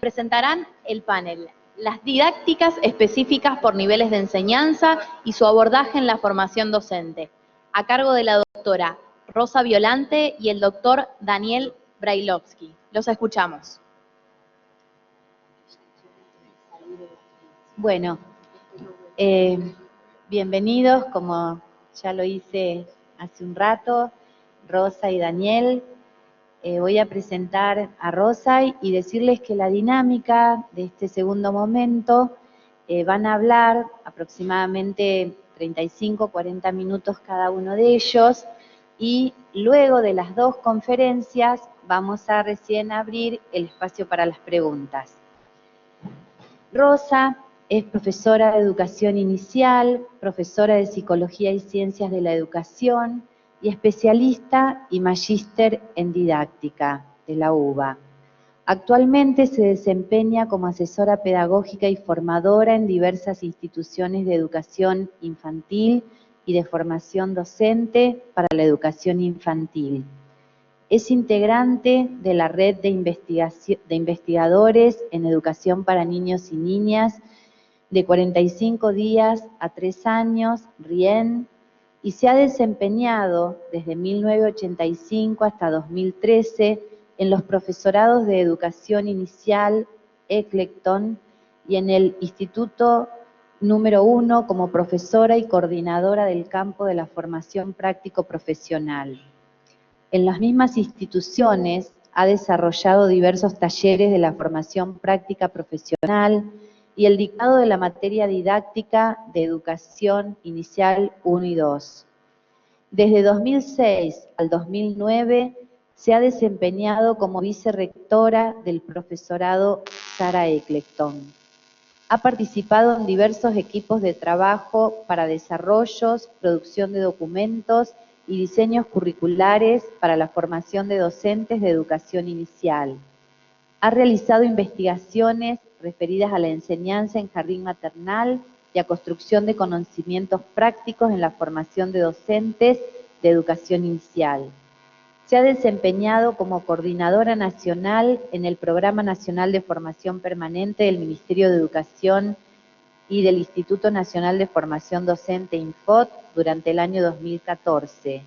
Presentarán el panel, las didácticas específicas por niveles de enseñanza y su abordaje en la formación docente, a cargo de la doctora Rosa Violante y el doctor Daniel Brailovsky. Los escuchamos. Bueno, bienvenidos, como ya lo hice hace un rato, Rosa y Daniel. Voy a presentar a Rosa y decirles que la dinámica de este segundo momento van a hablar aproximadamente 35-40 minutos cada uno de ellos, y luego de las dos conferencias vamos a recién abrir el espacio para las preguntas. Rosa es profesora de educación inicial, profesora de psicología y ciencias de la educación y especialista y magíster en didáctica de la UBA. Actualmente se desempeña como asesora pedagógica y formadora en diversas instituciones de educación infantil y de formación docente para la educación infantil. Es integrante de la red de investigadores en educación para niños y niñas de 45 días a 3 años, RIEN, y se ha desempeñado desde 1985 hasta 2013 en los profesorados de educación inicial Eccleston y en el Instituto número 1 como profesora y coordinadora del campo de la formación práctico-profesional. En las mismas instituciones ha desarrollado diversos talleres de la formación práctica profesional y el dictado de la materia didáctica de educación inicial 1 y 2. Desde 2006 al 2009 se ha desempeñado como vicerrectora del profesorado Sarah Eccleston. Ha participado en diversos equipos de trabajo para desarrollos, producción de documentos y diseños curriculares para la formación de docentes de educación inicial. Ha realizado investigaciones referidas a la enseñanza en jardín maternal y a construcción de conocimientos prácticos en la formación de docentes de educación inicial. Se ha desempeñado como coordinadora nacional en el Programa Nacional de Formación Permanente del Ministerio de Educación y del Instituto Nacional de Formación Docente INFOT durante el año 2014.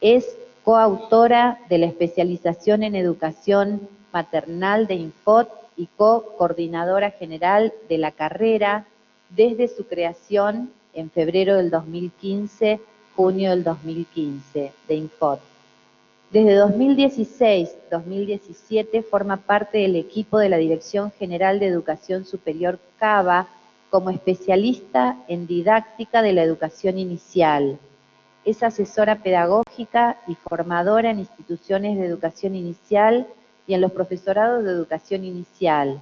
Es coautora de la especialización en educación maternal de INFOT y co-coordinadora general de la carrera desde su creación en febrero del 2015, junio del 2015 de INFOT. Desde 2016-2017 forma parte del equipo de la Dirección General de Educación Superior CABA como especialista en didáctica de la educación inicial. Es asesora pedagógica y formadora en instituciones de educación inicial y en los profesorados de educación inicial,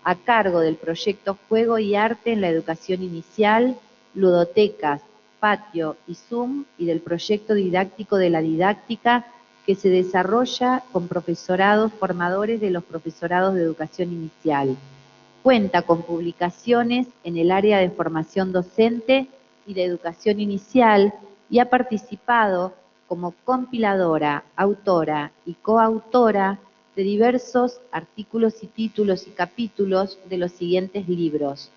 a cargo del proyecto Juego y Arte en la Educación Inicial, Ludotecas, Patio y Zoom, y del proyecto didáctico de la didáctica que se desarrolla con profesorados formadores de los profesorados de educación inicial. Cuenta con publicaciones en el área de formación docente y de educación inicial y ha participado como compiladora, autora y coautora de diversos artículos y títulos y capítulos de los siguientes libros: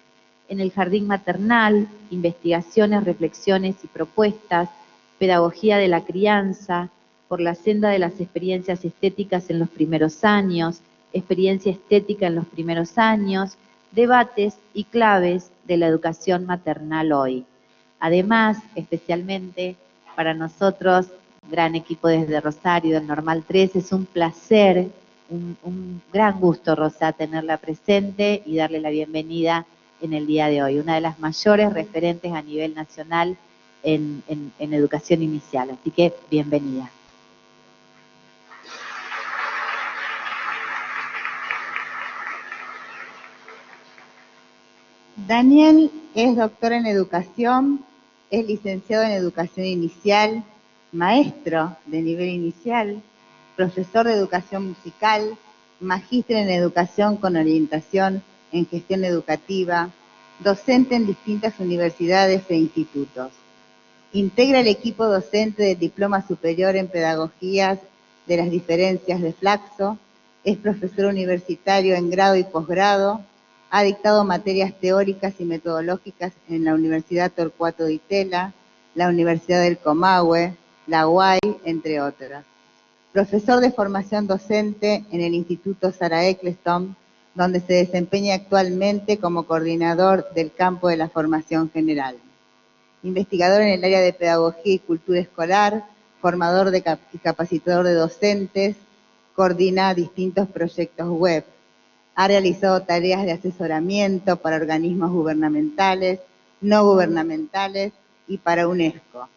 En el jardín maternal, Investigaciones, reflexiones y propuestas, Pedagogía de la crianza, Por la senda de las experiencias estéticas en los primeros años, Experiencia estética en los primeros años, Debates y claves de la educación maternal hoy. Además, especialmente para nosotros, gran equipo desde Rosario, del Normal 3, es un placer, un gran gusto, Rosa, tenerla presente y darle la bienvenida en el día de hoy. Una de las mayores referentes a nivel nacional en educación inicial. Así que, bienvenida. Daniel es doctor en educación, es licenciado en educación inicial, maestro de nivel inicial, profesor de educación musical, magíster en educación con orientación en gestión educativa, docente en distintas universidades e institutos. Integra el equipo docente del Diploma Superior en Pedagogías de las Diferencias de Flaxo, es profesor universitario en grado y posgrado, ha dictado materias teóricas y metodológicas en la Universidad Torcuato Di Tella, la Universidad del Comahue, la UAI, entre otras. Profesor de formación docente en el Instituto Sarah Eccleston, donde se desempeña actualmente como coordinador del campo de la formación general. Investigador en el área de pedagogía y cultura escolar, formador y capacitador de docentes, coordina distintos proyectos web. Ha realizado tareas de asesoramiento para organismos gubernamentales, no gubernamentales y para UNESCO.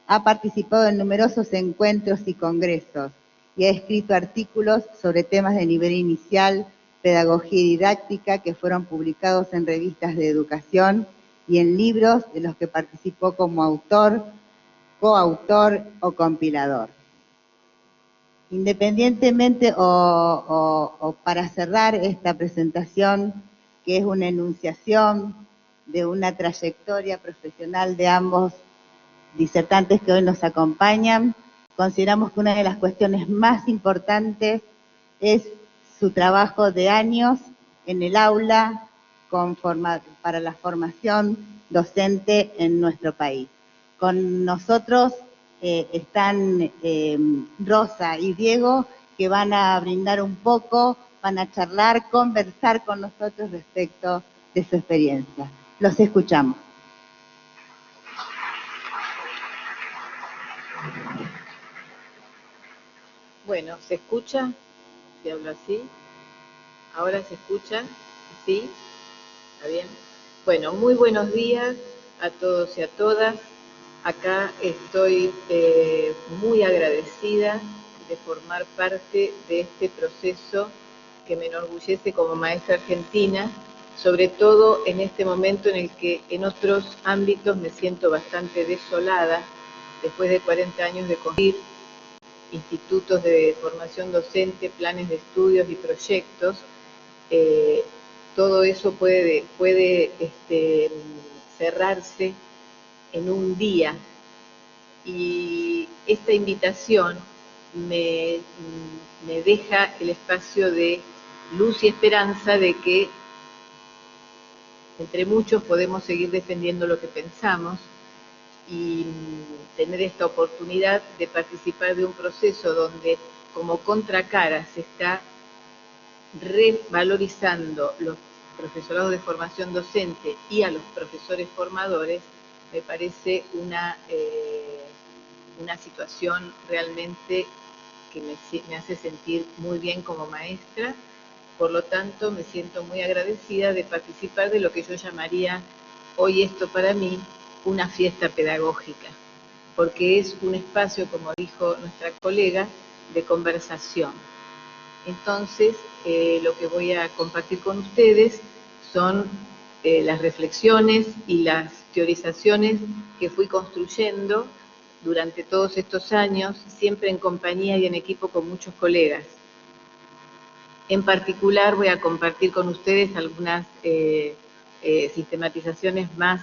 Ha participado en numerosos encuentros y congresos y ha escrito artículos sobre temas de nivel inicial, pedagogía y didáctica que fueron publicados en revistas de educación y en libros de los que participó como autor, coautor o compilador. Independientemente o para cerrar esta presentación, que es una enunciación de una trayectoria profesional de ambos disertantes que hoy nos acompañan, consideramos que una de las cuestiones más importantes es su trabajo de años en el aula para la formación docente en nuestro país. Con nosotros están Rosa y Diego, que van a brindar un poco, van a charlar, conversar con nosotros respecto de su experiencia. Los escuchamos. Bueno, ¿se escucha? Si hablo así. ¿Ahora se escucha? ¿Sí? ¿Está bien? Bueno, muy buenos días a todos y a todas. Acá estoy muy agradecida de formar parte de este proceso que me enorgullece como maestra argentina, sobre todo en este momento en el que en otros ámbitos me siento bastante desolada, después de 40 años de construir institutos de formación docente, planes de estudios y proyectos. Todo eso puede cerrarse en un día, y esta invitación me deja el espacio de luz y esperanza de que entre muchos podemos seguir defendiendo lo que pensamos y tener esta oportunidad de participar de un proceso donde como contracara se está revalorizando los profesorados de formación docente y a los profesores formadores. Me parece una situación realmente que me hace sentir muy bien como maestra. Por lo tanto, me siento muy agradecida de participar de lo que yo llamaría hoy esto para mí una fiesta pedagógica, porque es un espacio, como dijo nuestra colega, de conversación. Entonces, lo que voy a compartir con ustedes son las reflexiones y las teorizaciones que fui construyendo durante todos estos años, siempre en compañía y en equipo con muchos colegas. En particular voy a compartir con ustedes algunas sistematizaciones más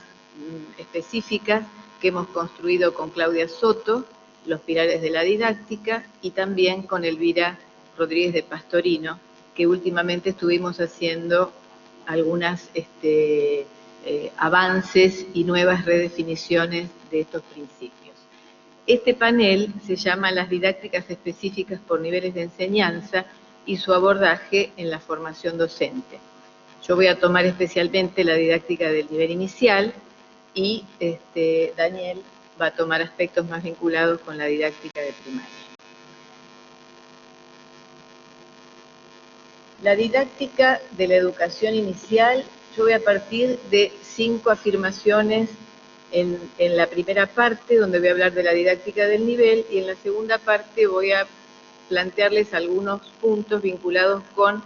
específicas que hemos construido con Claudia Soto, los pilares de la didáctica, y también con Elvira Rodríguez de Pastorino, que últimamente estuvimos haciendo algunas avances y nuevas redefiniciones de estos principios. Este panel se llama Las didácticas específicas por niveles de enseñanza y su abordaje en la formación docente. Yo voy a tomar especialmente la didáctica del nivel inicial y Daniel va a tomar aspectos más vinculados con la didáctica de primaria. La didáctica de la educación inicial, yo voy a partir de 5 afirmaciones en la primera parte, donde voy a hablar de la didáctica del nivel, y en la segunda parte voy a plantearles algunos puntos vinculados con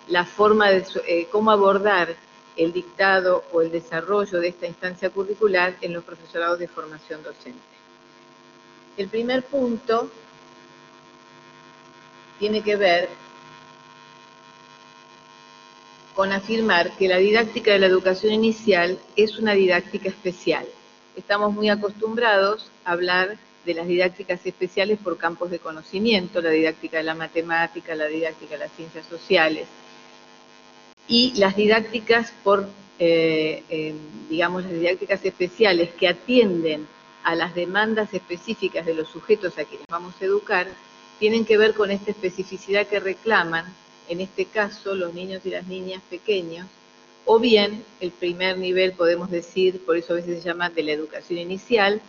la forma de cómo abordar el dictado o el desarrollo de esta instancia curricular en los profesorados de formación docente. El primer punto tiene que ver con afirmar que la didáctica de la educación inicial es una didáctica especial. Estamos muy acostumbrados a hablar de las didácticas especiales por campos de conocimiento, la didáctica de la matemática, la didáctica de las ciencias sociales, y las didácticas digamos, las didácticas especiales que atienden a las demandas específicas de los sujetos a quienes vamos a educar, tienen que ver con esta especificidad que reclaman, en este caso, los niños y las niñas pequeños, o bien el primer nivel, podemos decir, por eso a veces se llama de la educación inicial,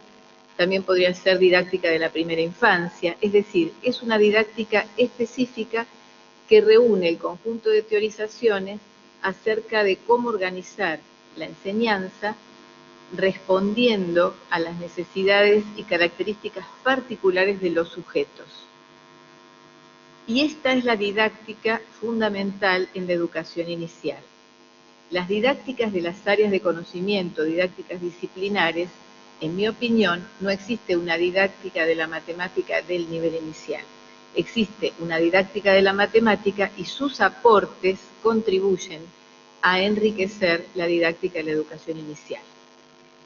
también podría ser didáctica de la primera infancia, es decir, es una didáctica específica que reúne el conjunto de teorizaciones acerca de cómo organizar la enseñanza respondiendo a las necesidades y características particulares de los sujetos. Y esta es la didáctica fundamental en la educación inicial. Las didácticas de las áreas de conocimiento, didácticas disciplinares, en mi opinión, no existe una didáctica de la matemática del nivel inicial. Existe una didáctica de la matemática y sus aportes contribuyen a enriquecer la didáctica de la educación inicial.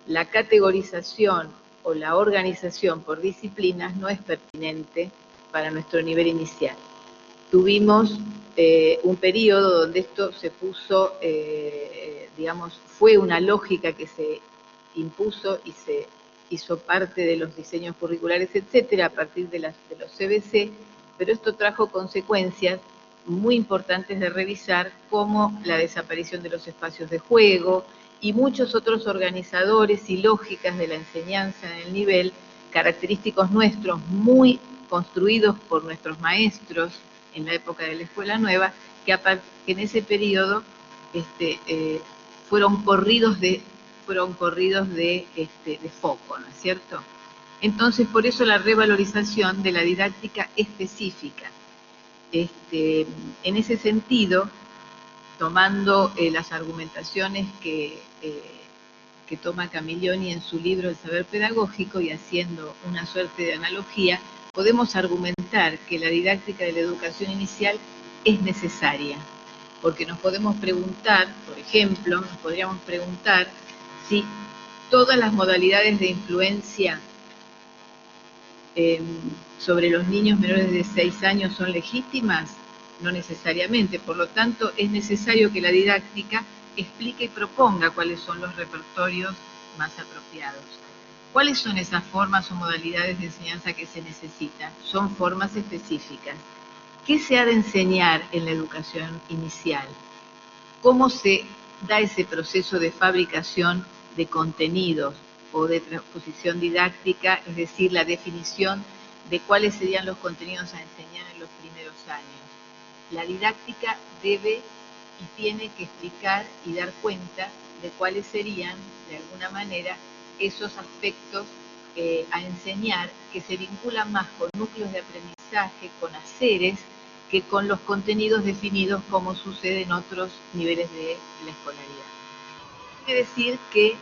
La categorización o la organización por disciplinas no es pertinente para nuestro nivel inicial. Tuvimos un periodo donde esto se puso, digamos, fue una lógica que se impuso y se hizo parte de los diseños curriculares, etcétera, a partir de los CBC, pero esto trajo consecuencias muy importantes de revisar, como la desaparición de los espacios de juego y muchos otros organizadores y lógicas de la enseñanza en el nivel, característicos nuestros, muy construidos por nuestros maestros en la época de la Escuela Nueva, que en ese periodo fueron corridos de foco, ¿no es cierto? Entonces, por eso la revalorización de la didáctica específica. En ese sentido, tomando las argumentaciones que toma Camiglioni en su libro El saber pedagógico y haciendo una suerte de analogía, podemos argumentar que la didáctica de la educación inicial es necesaria, porque nos podemos preguntar, por ejemplo, nos podríamos preguntar si todas las modalidades de influencia sobre los niños menores de 6 años son legítimas. No necesariamente, por lo tanto, es necesario que la didáctica explique y proponga cuáles son los repertorios más apropiados. ¿Cuáles son esas formas o modalidades de enseñanza que se necesitan? Son formas específicas. ¿Qué se ha de enseñar en la educación inicial? ¿Cómo se da ese proceso de fabricación de contenidos o de transposición didáctica, es decir, la definición de cuáles serían los contenidos a enseñar en los primeros años? La didáctica debe y tiene que explicar y dar cuenta de cuáles serían, de alguna manera, esos aspectos a enseñar que se vinculan más con núcleos de aprendizaje, con haceres, que con los contenidos definidos como sucede en otros niveles de la escolaridad. Quiere decir que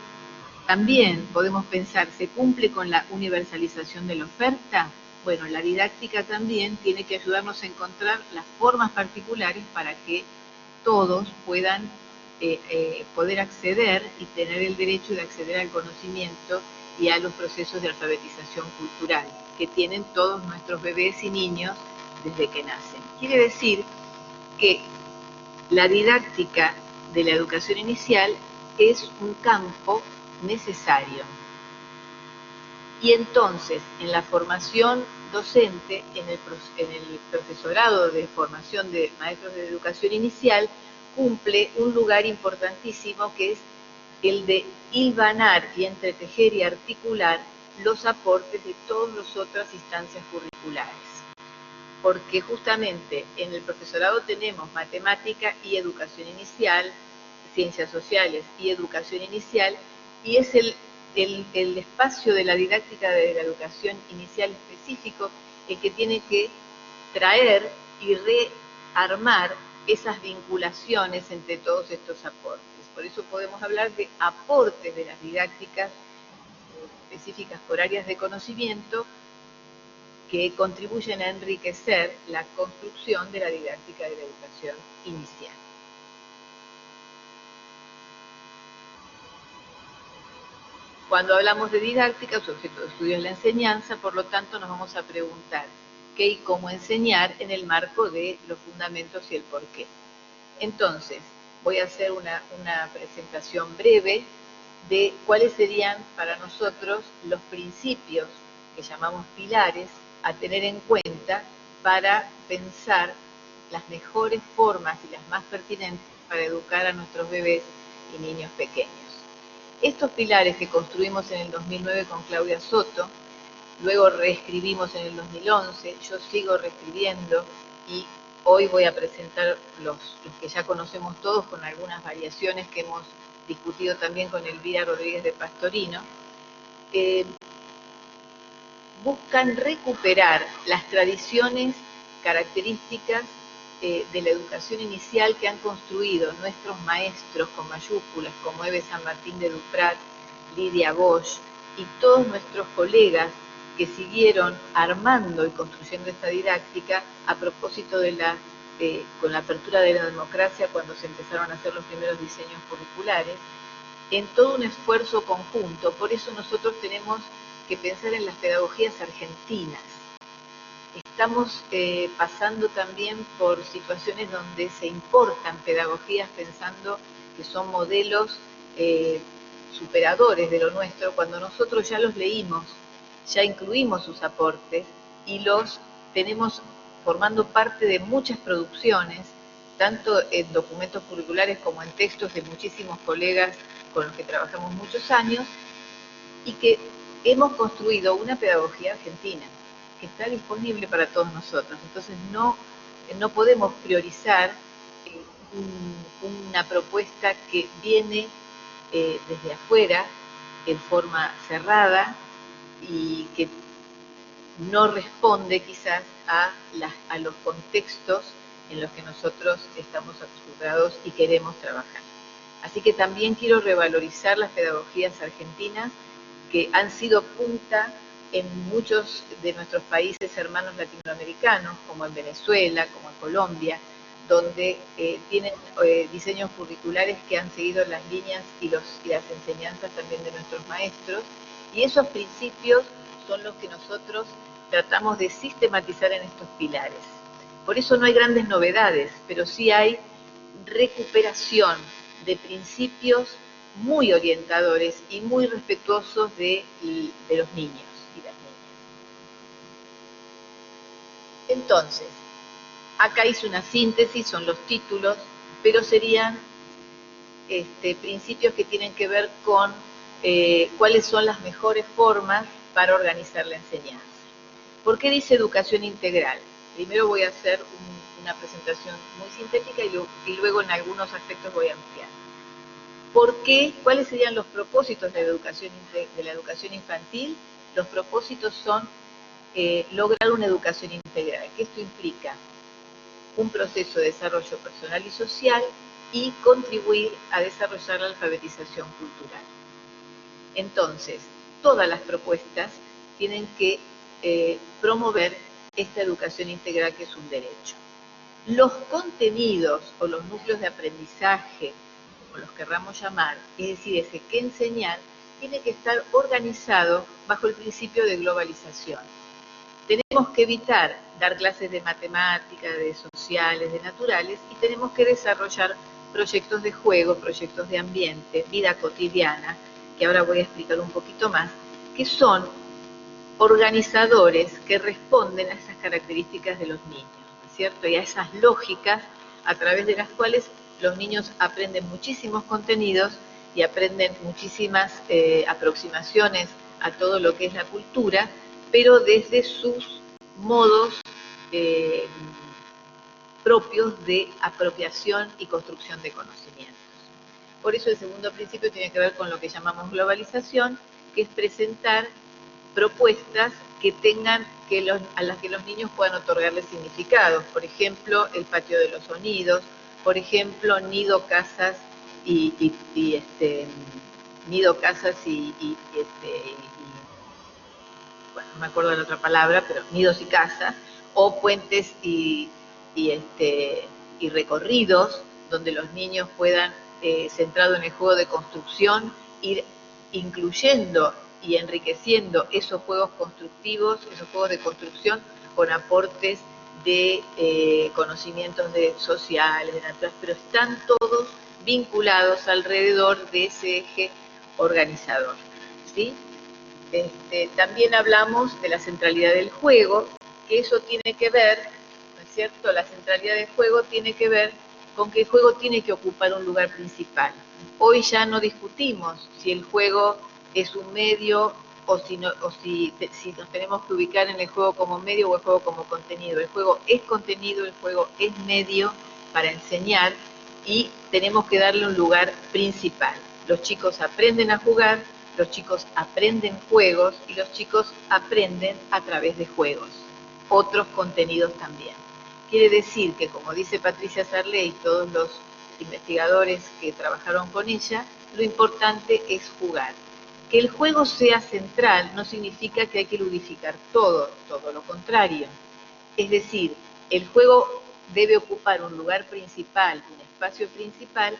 también podemos pensar, ¿se cumple con la universalización de la oferta? Bueno, la didáctica también tiene que ayudarnos a encontrar las formas particulares para que todos puedan poder acceder y tener el derecho de acceder al conocimiento y a los procesos de alfabetización cultural que tienen todos nuestros bebés y niños desde que nacen. Quiere decir que la didáctica de la educación inicial es un campo necesario. Y entonces, en la formación docente, en el profesorado de formación de maestros de educación inicial, cumple un lugar importantísimo que es el de hilvanar y entretejer y articular los aportes de todas las otras instancias curriculares. Porque justamente en el profesorado tenemos matemática y educación inicial, ciencias sociales y educación inicial, y es el espacio de la didáctica de la educación inicial específico el que tiene que traer y rearmar esas vinculaciones entre todos estos aportes. Por eso podemos hablar de aportes de las didácticas específicas por áreas de conocimiento que contribuyen a enriquecer la construcción de la didáctica de la educación inicial. Cuando hablamos de didáctica, su objeto de estudio es la enseñanza, por lo tanto nos vamos a preguntar qué y cómo enseñar en el marco de los fundamentos y el porqué. Entonces, voy a hacer una presentación breve de cuáles serían para nosotros los principios que llamamos pilares a tener en cuenta para pensar las mejores formas y las más pertinentes para educar a nuestros bebés y niños pequeños. Estos pilares que construimos en el 2009 con Claudia Soto, luego reescribimos en el 2011, yo sigo reescribiendo y hoy voy a presentar los que ya conocemos todos con algunas variaciones que hemos discutido también con Elvira Rodríguez de Pastorino, buscan recuperar las tradiciones características de la educación inicial que han construido nuestros maestros con mayúsculas, como Eve San Martín de Duprat, Lidia Bosch y todos nuestros colegas que siguieron armando y construyendo esta didáctica a propósito de con la apertura de la democracia cuando se empezaron a hacer los primeros diseños curriculares, en todo un esfuerzo conjunto. Por eso nosotros tenemos que pensar en las pedagogías argentinas. Estamos pasando también por situaciones donde se importan pedagogías pensando que son modelos superadores de lo nuestro, cuando nosotros ya los leímos, ya incluimos sus aportes y los tenemos formando parte de muchas producciones, tanto en documentos curriculares como en textos de muchísimos colegas con los que trabajamos muchos años, y que hemos construido una pedagogía argentina que está disponible para todos nosotros. Entonces no podemos priorizar una propuesta que viene desde afuera en forma cerrada y que no responde quizás a los contextos en los que nosotros estamos acostumbrados y queremos trabajar. Así que también quiero revalorizar las pedagogías argentinas que han sido punta en muchos de nuestros países hermanos latinoamericanos, como en Venezuela, como en Colombia, donde tienen diseños curriculares que han seguido las líneas y las enseñanzas también de nuestros maestros, y esos principios son los que nosotros tratamos de sistematizar en estos pilares. Por eso no hay grandes novedades, pero sí hay recuperación de principios muy orientadores y muy respetuosos de los niños y las niñas. Entonces, acá hice una síntesis, son los títulos, pero serían principios que tienen que ver con cuáles son las mejores formas para organizar la enseñanza. ¿Por qué dice educación integral? Primero voy a hacer una presentación muy sintética y luego en algunos aspectos voy a ampliar. ¿Por qué? ¿Cuáles serían los propósitos de la educación infantil? Los propósitos son lograr una educación integral, que esto implica un proceso de desarrollo personal y social y contribuir a desarrollar la alfabetización cultural. Entonces, todas las propuestas tienen que promover esta educación integral que es un derecho. Los contenidos o los núcleos de aprendizaje, como los querramos llamar, es decir, ese qué enseñar, tiene que estar organizado bajo el principio de globalización. Tenemos que evitar dar clases de matemáticas, de sociales, de naturales, y tenemos que desarrollar proyectos de juego, proyectos de ambiente, vida cotidiana, que ahora voy a explicar un poquito más, que son organizadores que responden a esas características de los niños, ¿no es cierto? Y a esas lógicas a través de las cuales los niños aprenden muchísimos contenidos y aprenden muchísimas aproximaciones a todo lo que es la cultura, pero desde sus modos propios de apropiación y construcción de conocimientos. Por eso el segundo principio tiene que ver con lo que llamamos globalización, que es presentar propuestas que tengan a las que los niños puedan otorgarles significados. Por ejemplo, el patio de los sonidos, por ejemplo, nido, casas bueno, no me acuerdo de la otra palabra, pero nidos y casas, o puentes y recorridos, donde los niños puedan, centrado en el juego de construcción, ir incluyendo y enriqueciendo esos juegos constructivos, esos juegos de construcción con aportes de conocimientos sociales, de naturales, pero están todos vinculados alrededor de ese eje organizador, ¿sí? También hablamos de la centralidad del juego, que eso tiene que ver, ¿no es cierto? La centralidad del juego tiene que ver con que el juego tiene que ocupar un lugar principal. Hoy ya no discutimos si el juego es un medio o si nos tenemos que ubicar en el juego como medio o el juego como contenido. El juego es contenido, el juego es medio para enseñar y tenemos que darle un lugar principal. Los chicos aprenden a jugar, los chicos aprenden juegos y los chicos aprenden a través de juegos, otros contenidos también. Quiere decir que, como dice Patricia Sarlé y todos los investigadores que trabajaron con ella, lo importante es jugar. Que el juego sea central no significa que hay que ludificar todo lo contrario. Es decir, el juego debe ocupar un lugar principal, un espacio principal,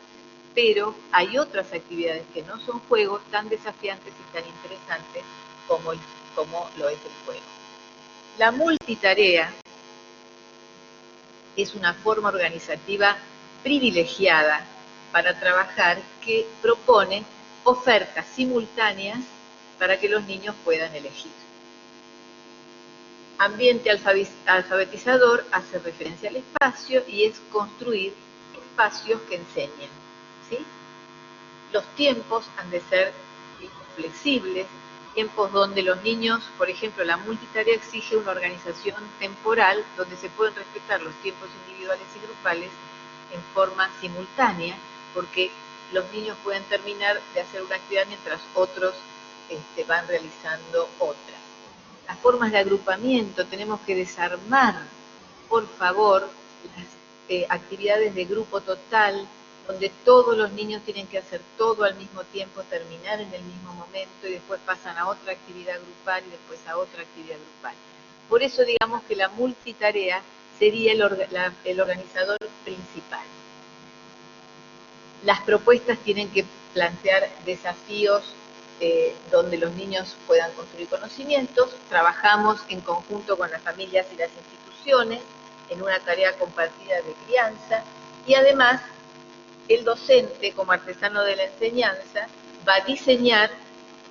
pero hay otras actividades que no son juegos tan desafiantes y tan interesantes como lo es el juego. La multitarea es una forma organizativa privilegiada para trabajar que propone ofertas simultáneas para que los niños puedan elegir. Ambiente alfabetizador hace referencia al espacio y es construir espacios que enseñen, ¿sí? Los tiempos han de ser tiempos flexibles, tiempos donde los niños, por ejemplo, la multitarea exige una organización temporal donde se pueden respetar los tiempos individuales y grupales en forma simultánea, porque los niños pueden terminar de hacer una actividad mientras otros van realizando otra. Las formas de agrupamiento, tenemos que desarmar, por favor, las actividades de grupo total, donde todos los niños tienen que hacer todo al mismo tiempo, terminar en el mismo momento y después pasan a otra actividad grupal y después a otra actividad grupal. Por eso digamos que la multitarea sería el organizador principal. Las propuestas tienen que plantear desafíos donde los niños puedan construir conocimientos. Trabajamos en conjunto con las familias y las instituciones en una tarea compartida de crianza y además el docente, como artesano de la enseñanza, va a diseñar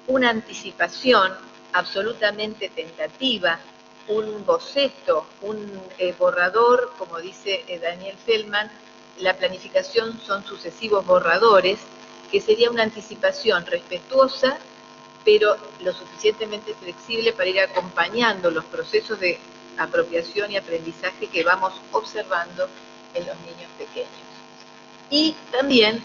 una anticipación absolutamente tentativa, un boceto, un borrador, como dice Daniel Feldman, la planificación son sucesivos borradores, que sería una anticipación respetuosa, pero lo suficientemente flexible para ir acompañando los procesos de apropiación y aprendizaje que vamos observando en los niños pequeños. Y también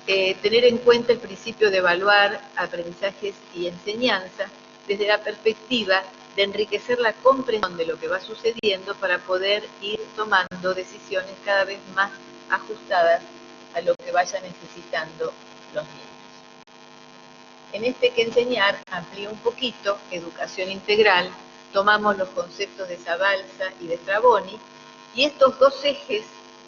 tener en cuenta el principio de evaluar aprendizajes y enseñanza desde la perspectiva de enriquecer la comprensión de lo que va sucediendo para poder ir tomando decisiones cada vez más ajustadas a lo que vayan necesitando los niños. En este que enseñar, amplío un poquito, educación integral, tomamos los conceptos de Zabalza y de Straboni, y estos dos ejes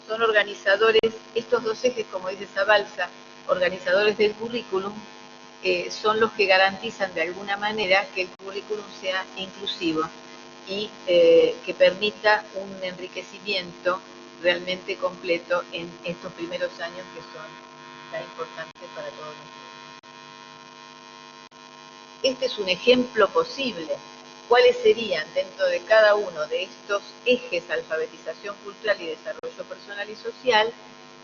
son organizadores, estos dos ejes, como dice Zabalza, organizadores del currículum, son los que garantizan de alguna manera que el currículum sea inclusivo y que permita un enriquecimiento realmente completo en estos primeros años que son tan importantes para todos nosotros. Este es un ejemplo posible. ¿Cuáles serían dentro de cada uno de estos ejes, alfabetización cultural y desarrollo personal y social,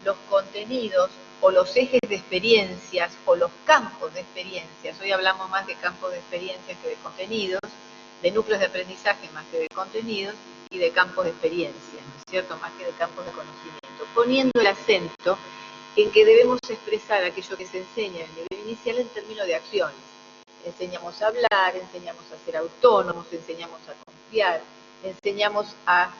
los contenidos o los ejes de experiencias o los campos de experiencias? Hoy hablamos más de campos de experiencias que de contenidos, de núcleos de aprendizaje más que de contenidos y de campos de experiencia, ¿no es cierto?, más que de campos de conocimiento, poniendo el acento en que debemos expresar aquello que se enseña en el nivel inicial en términos de acciones. Enseñamos a hablar, enseñamos a ser autónomos, enseñamos a confiar, enseñamos a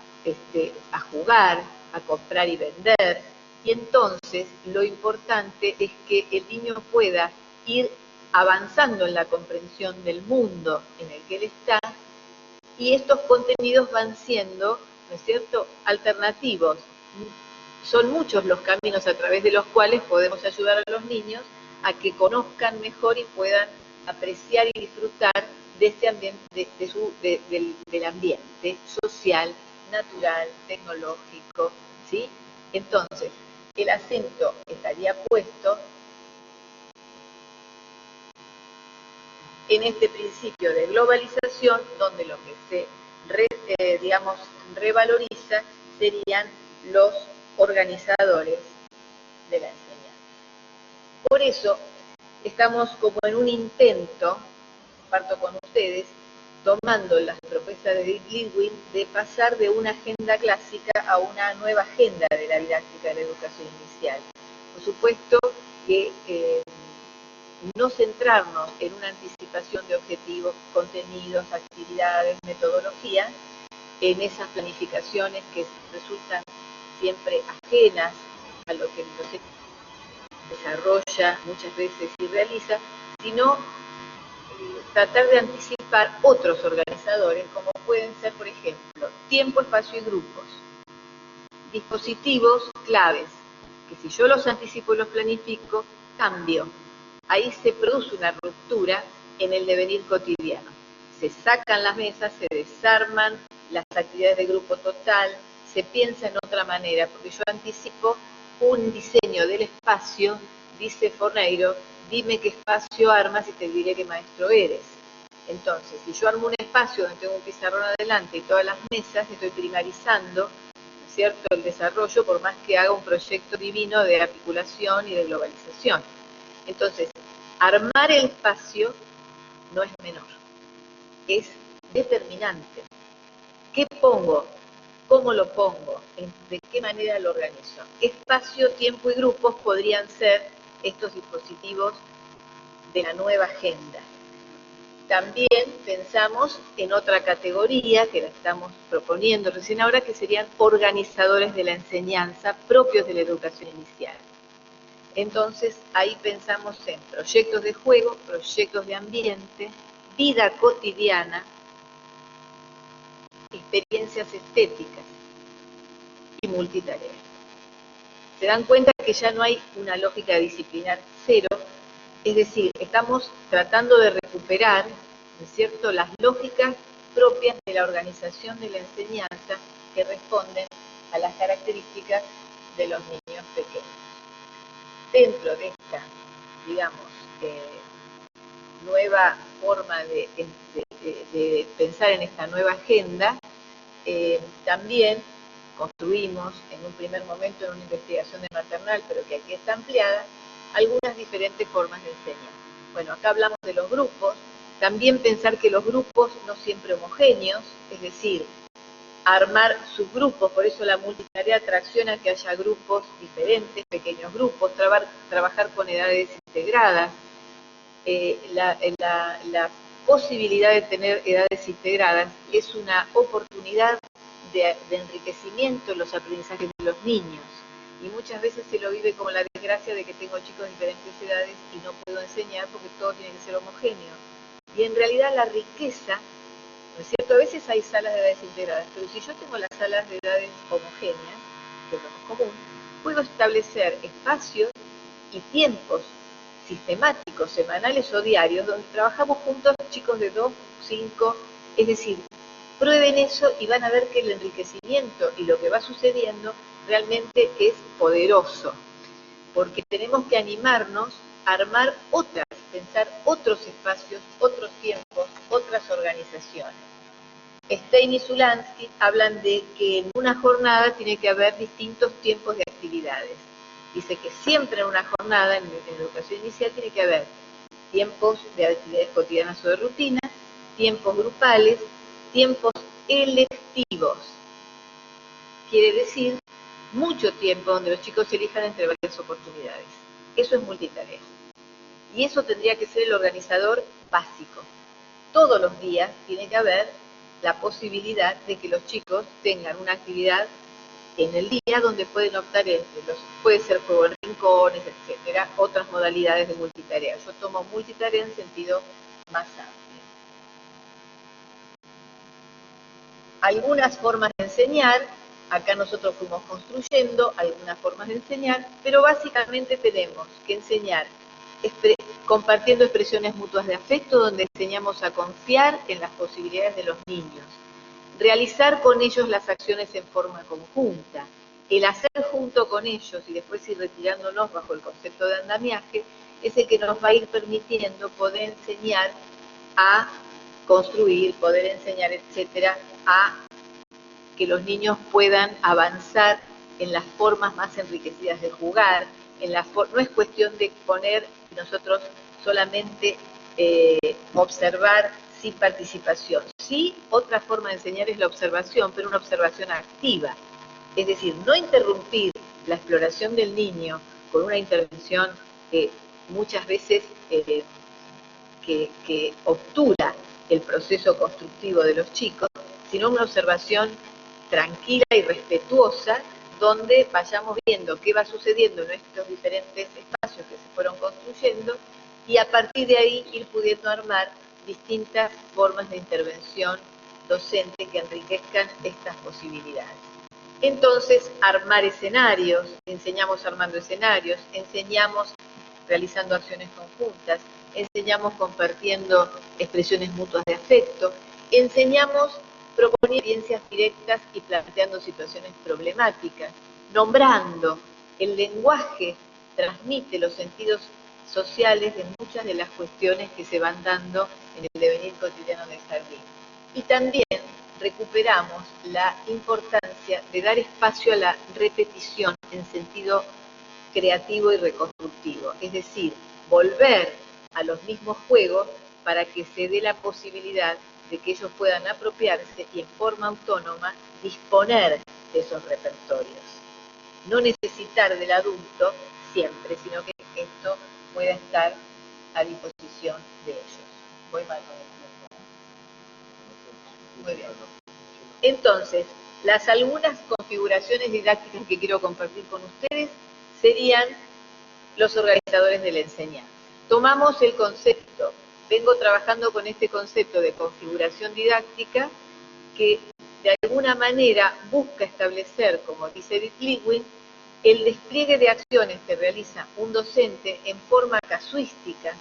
jugar, a comprar y vender. Y entonces lo importante es que el niño pueda ir avanzando en la comprensión del mundo en el que él está, y estos contenidos van siendo, ¿no es cierto?, alternativos. Son muchos los caminos a través de los cuales podemos ayudar a los niños a que conozcan mejor y puedan apreciar y disfrutar de este ambiente, del ambiente social, natural, tecnológico, ¿sí? Entonces, el acento estaría puesto en este principio de globalización, donde lo que se revaloriza serían los organizadores de la enseñanza. Por eso estamos como en un intento, parto con ustedes, tomando las propuestas de Lidwin de pasar de una agenda clásica a una nueva agenda de la didáctica de la educación inicial. Por supuesto que no centrarnos en una anticipación de objetivos, contenidos, actividades, metodología, en esas planificaciones que resultan siempre ajenas a lo que el docente desarrolla muchas veces y realiza, sino tratar de anticipar otros organizadores, como pueden ser, por ejemplo, tiempo, espacio y grupos, dispositivos claves, que si yo los anticipo y los planifico, cambio. Ahí se produce una ruptura en el devenir cotidiano. Se sacan las mesas, se desarman las actividades de grupo total, se piensa en otra manera, porque yo anticipo un diseño del espacio, dice Forneiro, dime qué espacio armas y te diré qué maestro eres. Entonces, si yo armo un espacio donde tengo un pizarrón adelante y todas las mesas, estoy primarizando, ¿no es cierto?, el desarrollo, por más que haga un proyecto divino de articulación y de globalización. Entonces, armar el espacio no es menor, es determinante. ¿Qué pongo? ¿Cómo lo pongo? ¿De qué manera lo organizo? Espacio, tiempo y grupos podrían ser estos dispositivos de la nueva agenda. También pensamos en otra categoría que la estamos proponiendo recién ahora, que serían organizadores de la enseñanza propios de la educación inicial. Entonces, ahí pensamos en proyectos de juego, proyectos de ambiente, vida cotidiana, experiencias estéticas y multitarea. Se dan cuenta que ya no hay una lógica disciplinar cero, es decir, estamos tratando de recuperar, ¿no es cierto?, las lógicas propias de la organización de la enseñanza que responden a las características de los niños pequeños. Dentro de esta, digamos, nueva forma de pensar en esta nueva agenda, también construimos en un primer momento en una investigación de maternal, pero que aquí está ampliada, algunas diferentes formas de enseñar. Bueno, acá hablamos de los grupos, también pensar que los grupos no siempre homogéneos, es decir, armar subgrupos, por eso la multitarea tracciona que haya grupos diferentes, pequeños grupos, trabajar con edades integradas, la posibilidad de tener edades integradas es una oportunidad de enriquecimiento en los aprendizajes de los niños, y muchas veces se lo vive como la desgracia de que tengo chicos de diferentes edades y no puedo enseñar porque todo tiene que ser homogéneo. Y en realidad la riqueza, ¿no es cierto? A veces hay salas de edades integradas, pero si yo tengo las salas de edades homogéneas, que es lo más común, puedo establecer espacios y tiempos sistemáticos, semanales o diarios, donde trabajamos juntos chicos de 2, 5, es decir, prueben eso y van a ver que el enriquecimiento y lo que va sucediendo realmente es poderoso, porque tenemos que animarnos a armar otras, pensar otros espacios, otros tiempos, otras organizaciones. Stein y Zulansky hablan de que en una jornada tiene que haber distintos tiempos de actividades. Dice que siempre en una jornada, en educación inicial, tiene que haber tiempos de actividades cotidianas o de rutina, tiempos grupales, tiempos electivos. Quiere decir mucho tiempo donde los chicos elijan entre varias oportunidades. Eso es multitarea. Y eso tendría que ser el organizador básico. Todos los días tiene que haber la posibilidad de que los chicos tengan una actividad en el día donde pueden optar entre puede ser juego en rincones, etcétera, otras modalidades de multitarea. Yo tomo multitarea en sentido más amplio. Algunas formas de enseñar, acá nosotros fuimos construyendo algunas formas de enseñar, pero básicamente tenemos que enseñar compartiendo expresiones mutuas de afecto, donde enseñamos a confiar en las posibilidades de los niños. Realizar con ellos las acciones en forma conjunta. El hacer junto con ellos y después ir retirándonos bajo el concepto de andamiaje es el que nos va a ir permitiendo poder enseñar a construir, poder enseñar, etcétera, a que los niños puedan avanzar en las formas más enriquecidas de jugar. No es cuestión de poner nosotros solamente observar sin participación. Sí, otra forma de enseñar es la observación, pero una observación activa. Es decir, no interrumpir la exploración del niño con una intervención que muchas veces que obtura el proceso constructivo de los chicos, sino una observación tranquila y respetuosa, donde vayamos viendo qué va sucediendo en estos diferentes espacios que se fueron construyendo, y a partir de ahí ir pudiendo armar distintas formas de intervención docente que enriquezcan estas posibilidades. Entonces, armar escenarios, enseñamos armando escenarios, enseñamos realizando acciones conjuntas, enseñamos compartiendo expresiones mutuas de afecto, enseñamos proponiendo experiencias directas y planteando situaciones problemáticas, nombrando. El lenguaje transmite los sentidos sociales de muchas de las cuestiones que se van dando en el devenir cotidiano del jardín. Y también recuperamos la importancia de dar espacio a la repetición en sentido creativo y reconstructivo, es decir, volver a los mismos juegos para que se dé la posibilidad de que ellos puedan apropiarse y en forma autónoma disponer de esos repertorios. No necesitar del adulto siempre, sino que esto pueda estar a disposición de ellos. Voy mal con el tiempo. Muy bien. Entonces, algunas configuraciones didácticas que quiero compartir con ustedes serían los organizadores de la enseñanza. Tomamos el concepto, vengo trabajando con este concepto de configuración didáctica que de alguna manera busca establecer, como dice Edith Lewin, el despliegue de acciones que realiza un docente en forma casuística,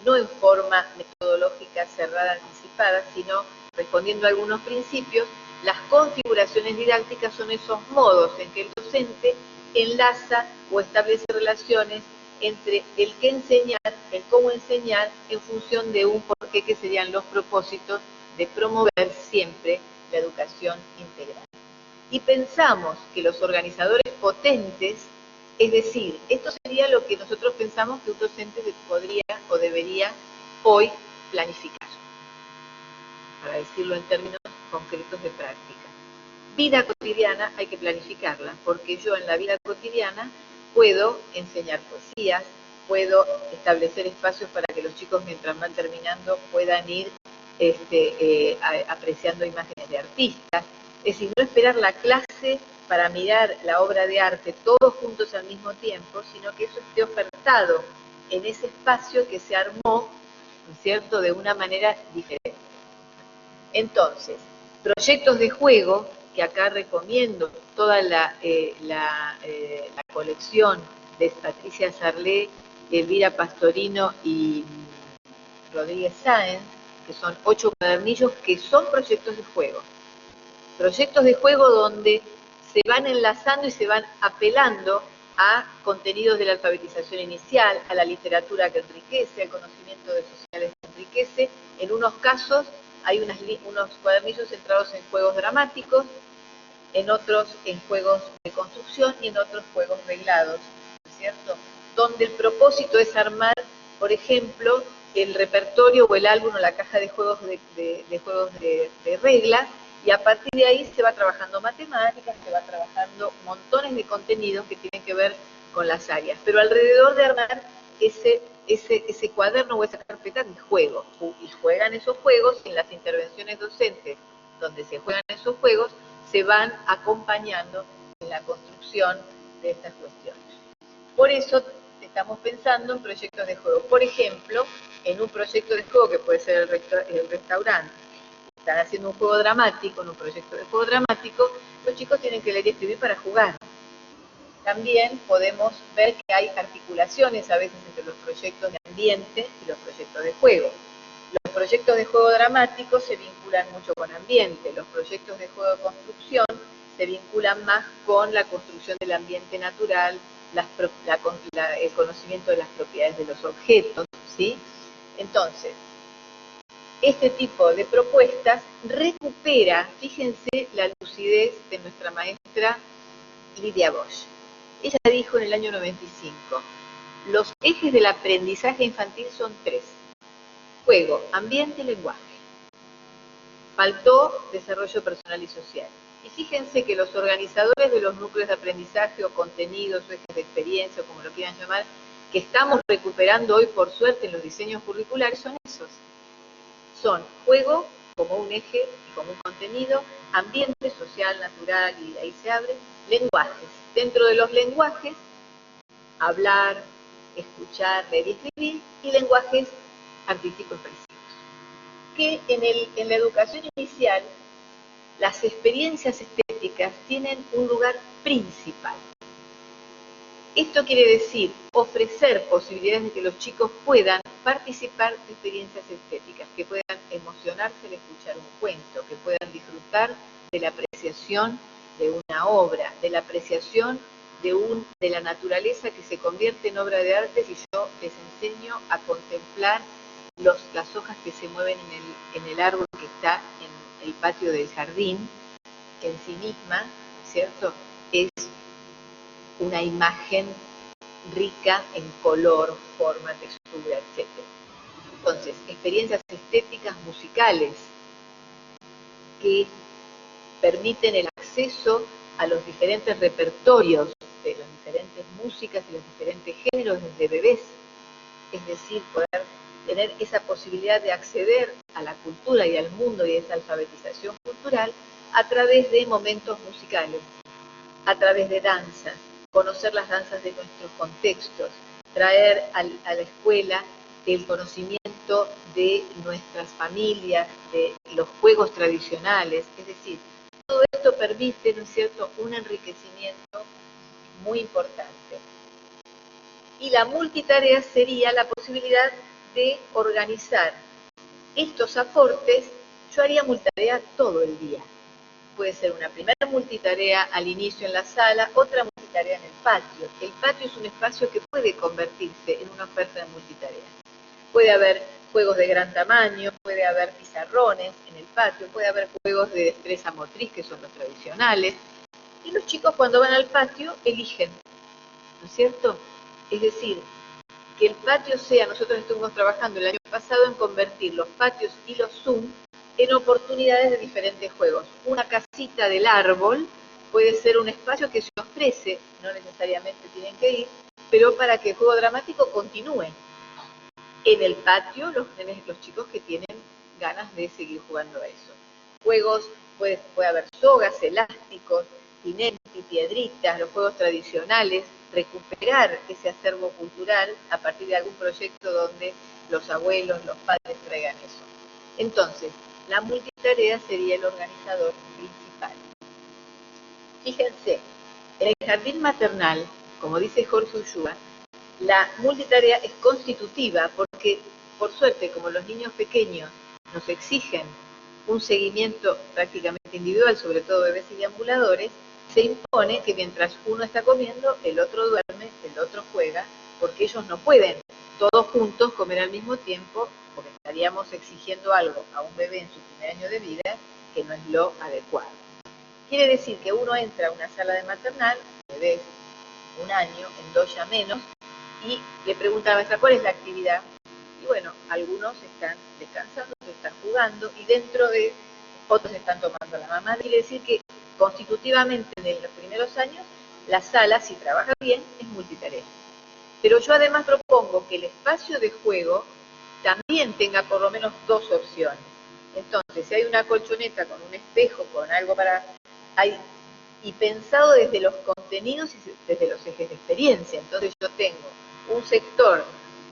no en forma metodológica cerrada, anticipada, sino respondiendo a algunos principios. Las configuraciones didácticas son esos modos en que el docente enlaza o establece relaciones entre el qué enseñar, el cómo enseñar, en función de un porqué, que serían los propósitos de promover siempre la educación integral. Y pensamos que los organizadores potentes, es decir, esto sería lo que nosotros pensamos que un docente podría o debería hoy planificar, para decirlo en términos concretos de práctica. Vida cotidiana hay que planificarla, porque yo en la vida cotidiana puedo enseñar poesías, puedo establecer espacios para que los chicos mientras van terminando puedan ir apreciando imágenes de artistas. Es decir, no esperar la clase para mirar la obra de arte todos juntos al mismo tiempo, sino que eso esté ofertado en ese espacio que se armó, ¿no es cierto?, de una manera diferente. Entonces, proyectos de juego, que acá recomiendo toda la colección de Patricia Sarlé, Elvira Pastorino y Rodríguez Sáenz, que son 8 cuadernillos que son proyectos de juego. Proyectos de juego donde se van enlazando y se van apelando a contenidos de la alfabetización inicial, a la literatura que enriquece, al conocimiento de sociales que enriquece. En unos casos hay unos cuadernillos centrados en juegos dramáticos, en otros en juegos de construcción y en otros juegos reglados, ¿cierto? Donde el propósito es armar, por ejemplo, el repertorio o el álbum o la caja de juegos de reglas, y a partir de ahí se va trabajando matemáticas, se va trabajando montones de contenidos que tienen que ver con las áreas. Pero alrededor de armar ese cuaderno o esa carpeta de juego, y juegan esos juegos, en las intervenciones docentes donde se juegan esos juegos, se van acompañando en la construcción de estas cuestiones. Por eso estamos pensando en proyectos de juego. Por ejemplo, en un proyecto de juego que puede ser el restaurante, están haciendo un juego dramático, en un proyecto de juego dramático, los chicos tienen que leer y escribir para jugar. también podemos ver que hay articulaciones a veces entre los proyectos de ambiente y los proyectos de juego. Los proyectos de juego dramáticos se vinculan mucho con ambiente, los proyectos de juego de construcción se vinculan más con la construcción del ambiente natural, el conocimiento de las propiedades de los objetos, ¿sí? Entonces, este tipo de propuestas recupera, fíjense, la lucidez de nuestra maestra Lidia Bosch. Ella dijo en el año 95, los ejes del aprendizaje infantil son 3. Juego, ambiente y lenguaje. Faltó desarrollo personal y social. Y fíjense que los organizadores de los núcleos de aprendizaje o contenidos o ejes de experiencia, o como lo quieran llamar, que estamos recuperando hoy por suerte en los diseños curriculares son esos. Son juego como un eje y como un contenido, ambiente social, natural, y ahí se abre, lenguajes. Dentro de los lenguajes, hablar, escuchar, leer y escribir, y lenguajes artísticos expresivos. Que en la educación inicial, las experiencias estéticas tienen un lugar principal. Esto quiere decir ofrecer posibilidades de que los chicos puedan participar de experiencias estéticas, que puedan emocionarse al escuchar un cuento, que puedan disfrutar de la apreciación de una obra, de la apreciación de la naturaleza que se convierte en obra de arte si yo les enseño a contemplar las hojas que se mueven en el árbol que está en el patio del jardín, que en sí misma, ¿cierto?, es una imagen rica en color, forma, textura, etc. Entonces, experiencias estéticas musicales que permiten el acceso a los diferentes repertorios de las diferentes músicas y los diferentes géneros desde bebés, es decir, poder tener esa posibilidad de acceder a la cultura y al mundo y a esa alfabetización cultural a través de momentos musicales, a través de danzas, conocer las danzas de nuestros contextos, traer a la escuela el conocimiento de nuestras familias, de los juegos tradicionales, es decir, todo esto permite, ¿no es cierto?, un enriquecimiento muy importante. Y la multitarea sería la posibilidad de organizar estos aportes. Yo haría multitarea todo el día. Puede ser una primera multitarea al inicio en la sala, otra multitarea en el patio. El patio es un espacio que puede convertirse en una oferta de multitarea. Puede haber juegos de gran tamaño, puede haber pizarrones en el patio, puede haber juegos de destreza motriz, que son los tradicionales. Y los chicos cuando van al patio eligen, ¿no es cierto? Es decir, que el patio sea, nosotros estuvimos trabajando el año pasado en convertir los patios y los Zoom en oportunidades de diferentes juegos. Una casita del árbol puede ser un espacio que se ofrece, no necesariamente tienen que ir, pero para que el juego dramático continúe. En el patio, los chicos que tienen ganas de seguir jugando a eso. Juegos, puede haber sogas, elásticos, tinenti, piedritas, los juegos tradicionales, recuperar ese acervo cultural a partir de algún proyecto donde los abuelos, los padres traigan eso. Entonces, la multitarea sería el organizador principal. Fíjense, en el jardín maternal, como dice Jorge Ulloa, la multitarea es constitutiva porque, por suerte, como los niños pequeños nos exigen un seguimiento prácticamente individual, sobre todo bebés y deambuladores, se impone que mientras uno está comiendo, el otro duerme, el otro juega, porque ellos no pueden todos juntos comer al mismo tiempo, porque estaríamos exigiendo algo a un bebé en su primer año de vida que no es lo adecuado. Quiere decir que uno entra a una sala de maternal, bebés, un año, en 2 ya menos, y le pregunta a la maestra cuál es la actividad. Y bueno, algunos están descansando, otros están jugando, y dentro de otros están tomando la mamá. Quiere decir que constitutivamente en los primeros años, la sala, si trabaja bien, es multitarea. Pero yo además propongo que el espacio de juego también tenga por lo menos 2 opciones. Entonces, si hay una colchoneta con un espejo, con algo para... y pensado desde los contenidos y desde los ejes de experiencia. Entonces yo tengo un sector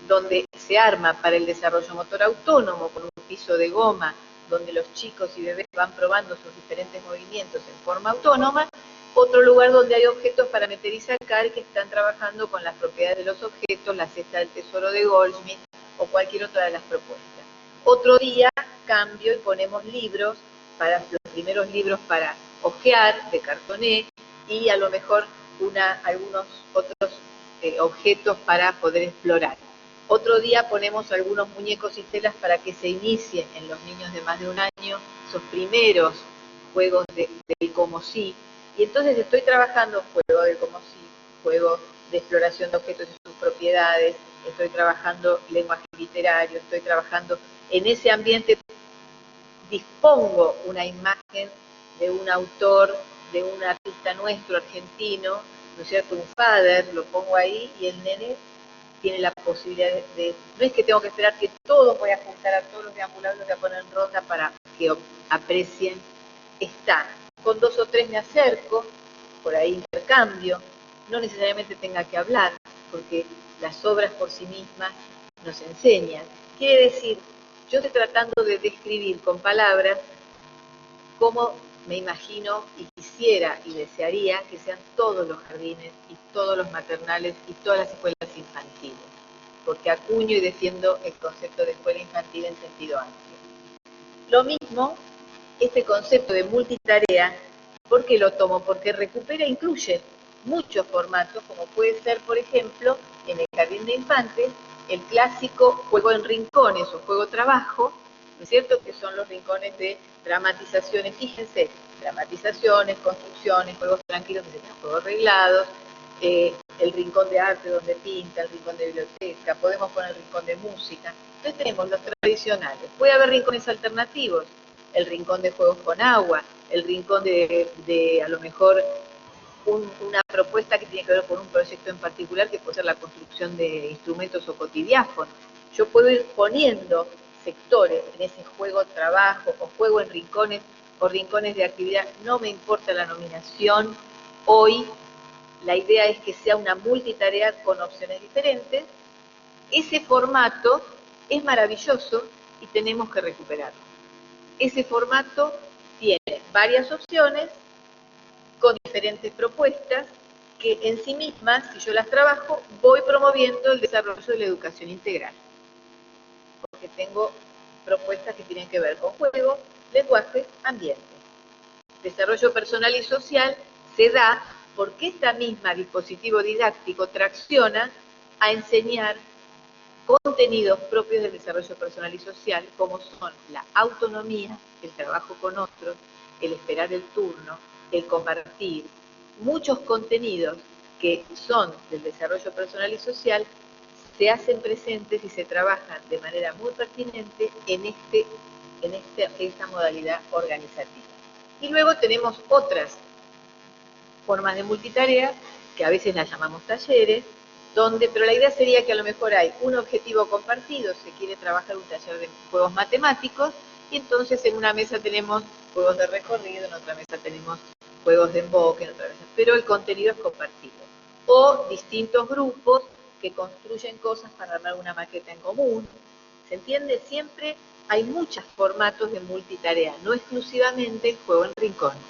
donde se arma para el desarrollo motor autónomo con un piso de goma, donde los chicos y bebés van probando sus diferentes movimientos en forma autónoma, Otro lugar donde hay objetos para meter y sacar que están trabajando con las propiedades de los objetos, la cesta del tesoro de Goldschmidt o cualquier otra de las propuestas. Otro día cambio y ponemos libros, para los primeros libros para hojear de cartoné y a lo mejor algunos otros objetos para poder explorar. Otro día ponemos algunos muñecos y telas para que se inicien en los niños de más de un año esos primeros juegos del como sí. Y entonces estoy trabajando juego del como sí, juego de exploración de objetos y sus propiedades, estoy trabajando lenguaje literario, estoy trabajando en ese ambiente, dispongo una imagen de un autor, de un artista nuestro argentino, ¿no es cierto? Un father, lo pongo ahí y el nene tiene la posibilidad no es que tengo que esperar que todos voy a juntar a todos los deambulados, los voy a poner en ronda para que aprecien. Está, con 2 o 3 me acerco, por ahí intercambio, no necesariamente tenga que hablar, porque las obras por sí mismas nos enseñan. Quiere decir, yo estoy tratando de describir con palabras cómo me imagino y quisiera y desearía que sean todos los jardines y todos los maternales y todas las escuelas infantiles, porque acuño y defiendo el concepto de escuela infantil en sentido amplio. Lo mismo, este concepto de multitarea, ¿por qué lo tomo? Porque recupera e incluye muchos formatos, como puede ser, por ejemplo, en el jardín de infantes, el clásico juego en rincones o juego trabajo, ¿no es cierto? Que son los rincones de dramatizaciones, fíjense, dramatizaciones, construcciones, juegos tranquilos, que serían juegos arreglados, el rincón de arte donde pinta, el rincón de biblioteca, podemos poner el rincón de música. Entonces tenemos los tradicionales. Puede haber rincones alternativos, el rincón de juegos con agua, el rincón de a lo mejor una propuesta que tiene que ver con un proyecto en particular, que puede ser la construcción de instrumentos o cotidiáfonos. Yo puedo ir poniendo sectores en ese juego trabajo o juego en rincones o rincones de actividad, no me importa la nominación. Hoy la idea es que sea una multitarea con opciones diferentes. Ese formato es maravilloso y tenemos que recuperarlo. Ese formato tiene varias opciones con diferentes propuestas que en sí mismas, si yo las trabajo, voy promoviendo el desarrollo de la educación integral. Porque tengo propuestas que tienen que ver con juego, lenguaje, ambiente. Desarrollo personal y social se da porque esta misma dispositivo didáctico tracciona a enseñar contenidos propios del desarrollo personal y social, como son la autonomía, el trabajo con otros, el esperar el turno, el compartir. Muchos contenidos que son del desarrollo personal y social se hacen presentes y se trabajan de manera muy pertinente en esta modalidad organizativa. Y luego tenemos otras formas de multitarea, que a veces las llamamos talleres, pero la idea sería que a lo mejor hay un objetivo compartido, se quiere trabajar un taller de juegos matemáticos, y entonces en una mesa tenemos juegos de recorrido, en otra mesa tenemos juegos de emboque, en otra mesa, pero el contenido es compartido. O distintos grupos que construyen cosas para armar una maqueta en común. ¿Se entiende? Siempre hay muchos formatos de multitarea, no exclusivamente el juego en rincones.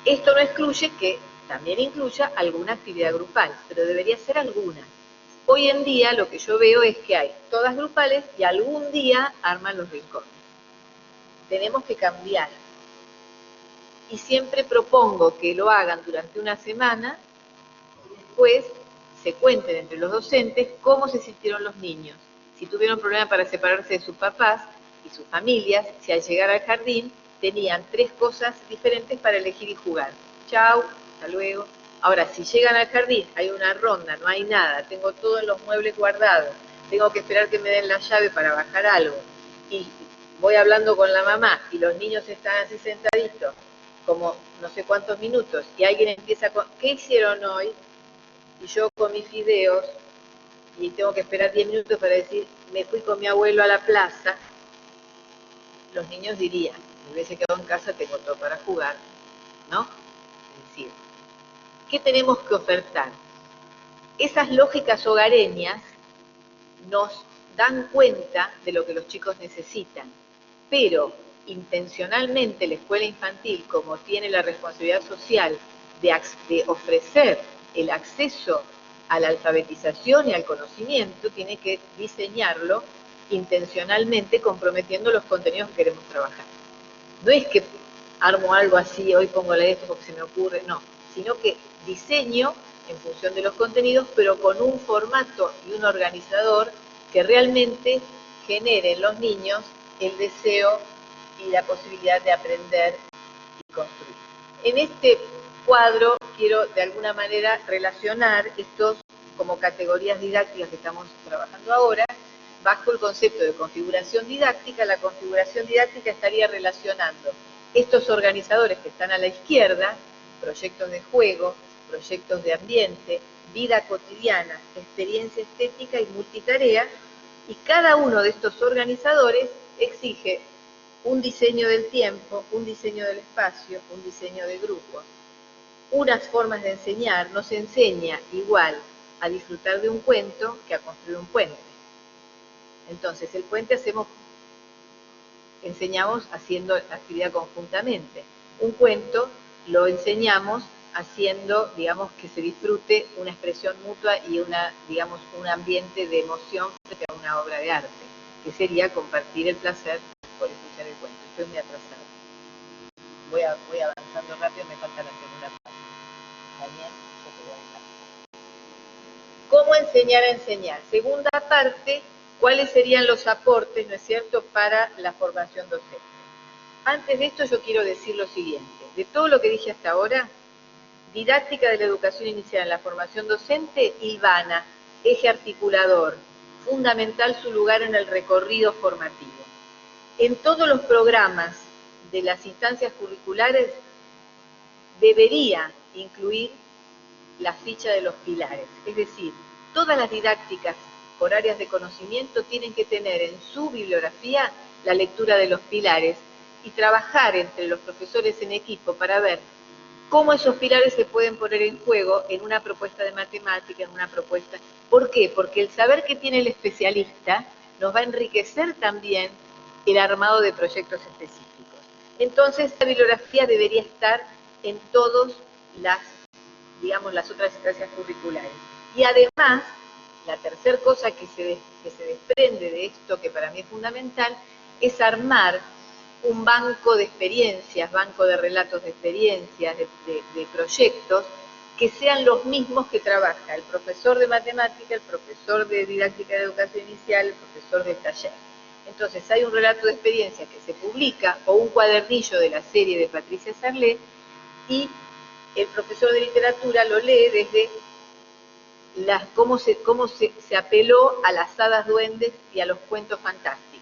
Esto no excluye que también incluya alguna actividad grupal, pero debería ser alguna. Hoy en día lo que yo veo es que hay todas grupales y algún día arman los rincones. Tenemos que cambiar. Y siempre propongo que lo hagan durante una semana y después se cuenten entre los docentes cómo se sintieron los niños. Si tuvieron problemas para separarse de sus papás y sus familias, si al llegar al jardín tenían 3 cosas diferentes para elegir y jugar. Chau, hasta luego. Ahora, si llegan al jardín, hay una ronda, no hay nada, tengo todos los muebles guardados, tengo que esperar que me den la llave para bajar algo, y voy hablando con la mamá, y los niños están así sentaditos, como no sé cuántos minutos, y alguien empieza con, ¿qué hicieron hoy? Y yo con mis fideos, y tengo que esperar 10 minutos para decir, me fui con mi abuelo a la plaza, los niños dirían, me hubiese quedado en casa, tengo todo para jugar, ¿no? Es decir, ¿qué tenemos que ofertar? Esas lógicas hogareñas nos dan cuenta de lo que los chicos necesitan, pero intencionalmente la escuela infantil, como tiene la responsabilidad social de ofrecer el acceso a la alfabetización y al conocimiento, tiene que diseñarlo intencionalmente comprometiendo los contenidos que queremos trabajar. No es que armo algo así, hoy pongo esto porque se me ocurre, no, sino que diseño en función de los contenidos, pero con un formato y un organizador que realmente genere en los niños el deseo y la posibilidad de aprender y construir. En este cuadro quiero de alguna manera relacionar estos como categorías didácticas que estamos trabajando ahora, bajo el concepto de configuración didáctica. La configuración didáctica estaría relacionando estos organizadores que están a la izquierda, proyectos de juego, proyectos de ambiente, vida cotidiana, experiencia estética y multitarea, y cada uno de estos organizadores exige un diseño del tiempo, un diseño del espacio, un diseño de grupos, unas formas de enseñar. No se enseña igual a disfrutar de un cuento que a construir un puente. Entonces, el puente enseñamos haciendo actividad conjuntamente. Un cuento lo enseñamos haciendo, digamos, que se disfrute una expresión mutua y un ambiente de emoción frente a una obra de arte, que sería compartir el placer por escuchar el cuento. Estoy muy atrasada. Voy avanzando rápido, me falta la segunda parte. También yo te voy a dejar. ¿Cómo enseñar a enseñar? Segunda parte, ¿cuáles serían los aportes, no es cierto, para la formación docente? Antes de esto yo quiero decir lo siguiente. De todo lo que dije hasta ahora, didáctica de la educación inicial en la formación docente, hilvana, eje articulador, fundamental su lugar en el recorrido formativo. En todos los programas de las instancias curriculares debería incluir la ficha de los pilares, es decir, todas las didácticas por áreas de conocimiento tienen que tener en su bibliografía la lectura de los pilares y trabajar entre los profesores en equipo para ver cómo esos pilares se pueden poner en juego en una propuesta de matemática, en una propuesta. ¿Por qué? Porque el saber que tiene el especialista nos va a enriquecer también el armado de proyectos específicos. Entonces, esta bibliografía debería estar en todas las otras instancias curriculares. Y además, la tercera cosa que se desprende de esto, que para mí es fundamental, es armar un banco de experiencias, banco de relatos de experiencias, de proyectos, que sean los mismos que trabaja el profesor de matemática, el profesor de didáctica de educación inicial, el profesor del taller. Entonces hay un relato de experiencia que se publica, o un cuadernillo de la serie de Patricia Sarlé, y el profesor de literatura lo lee desde cómo se apeló a las hadas duendes y a los cuentos fantásticos.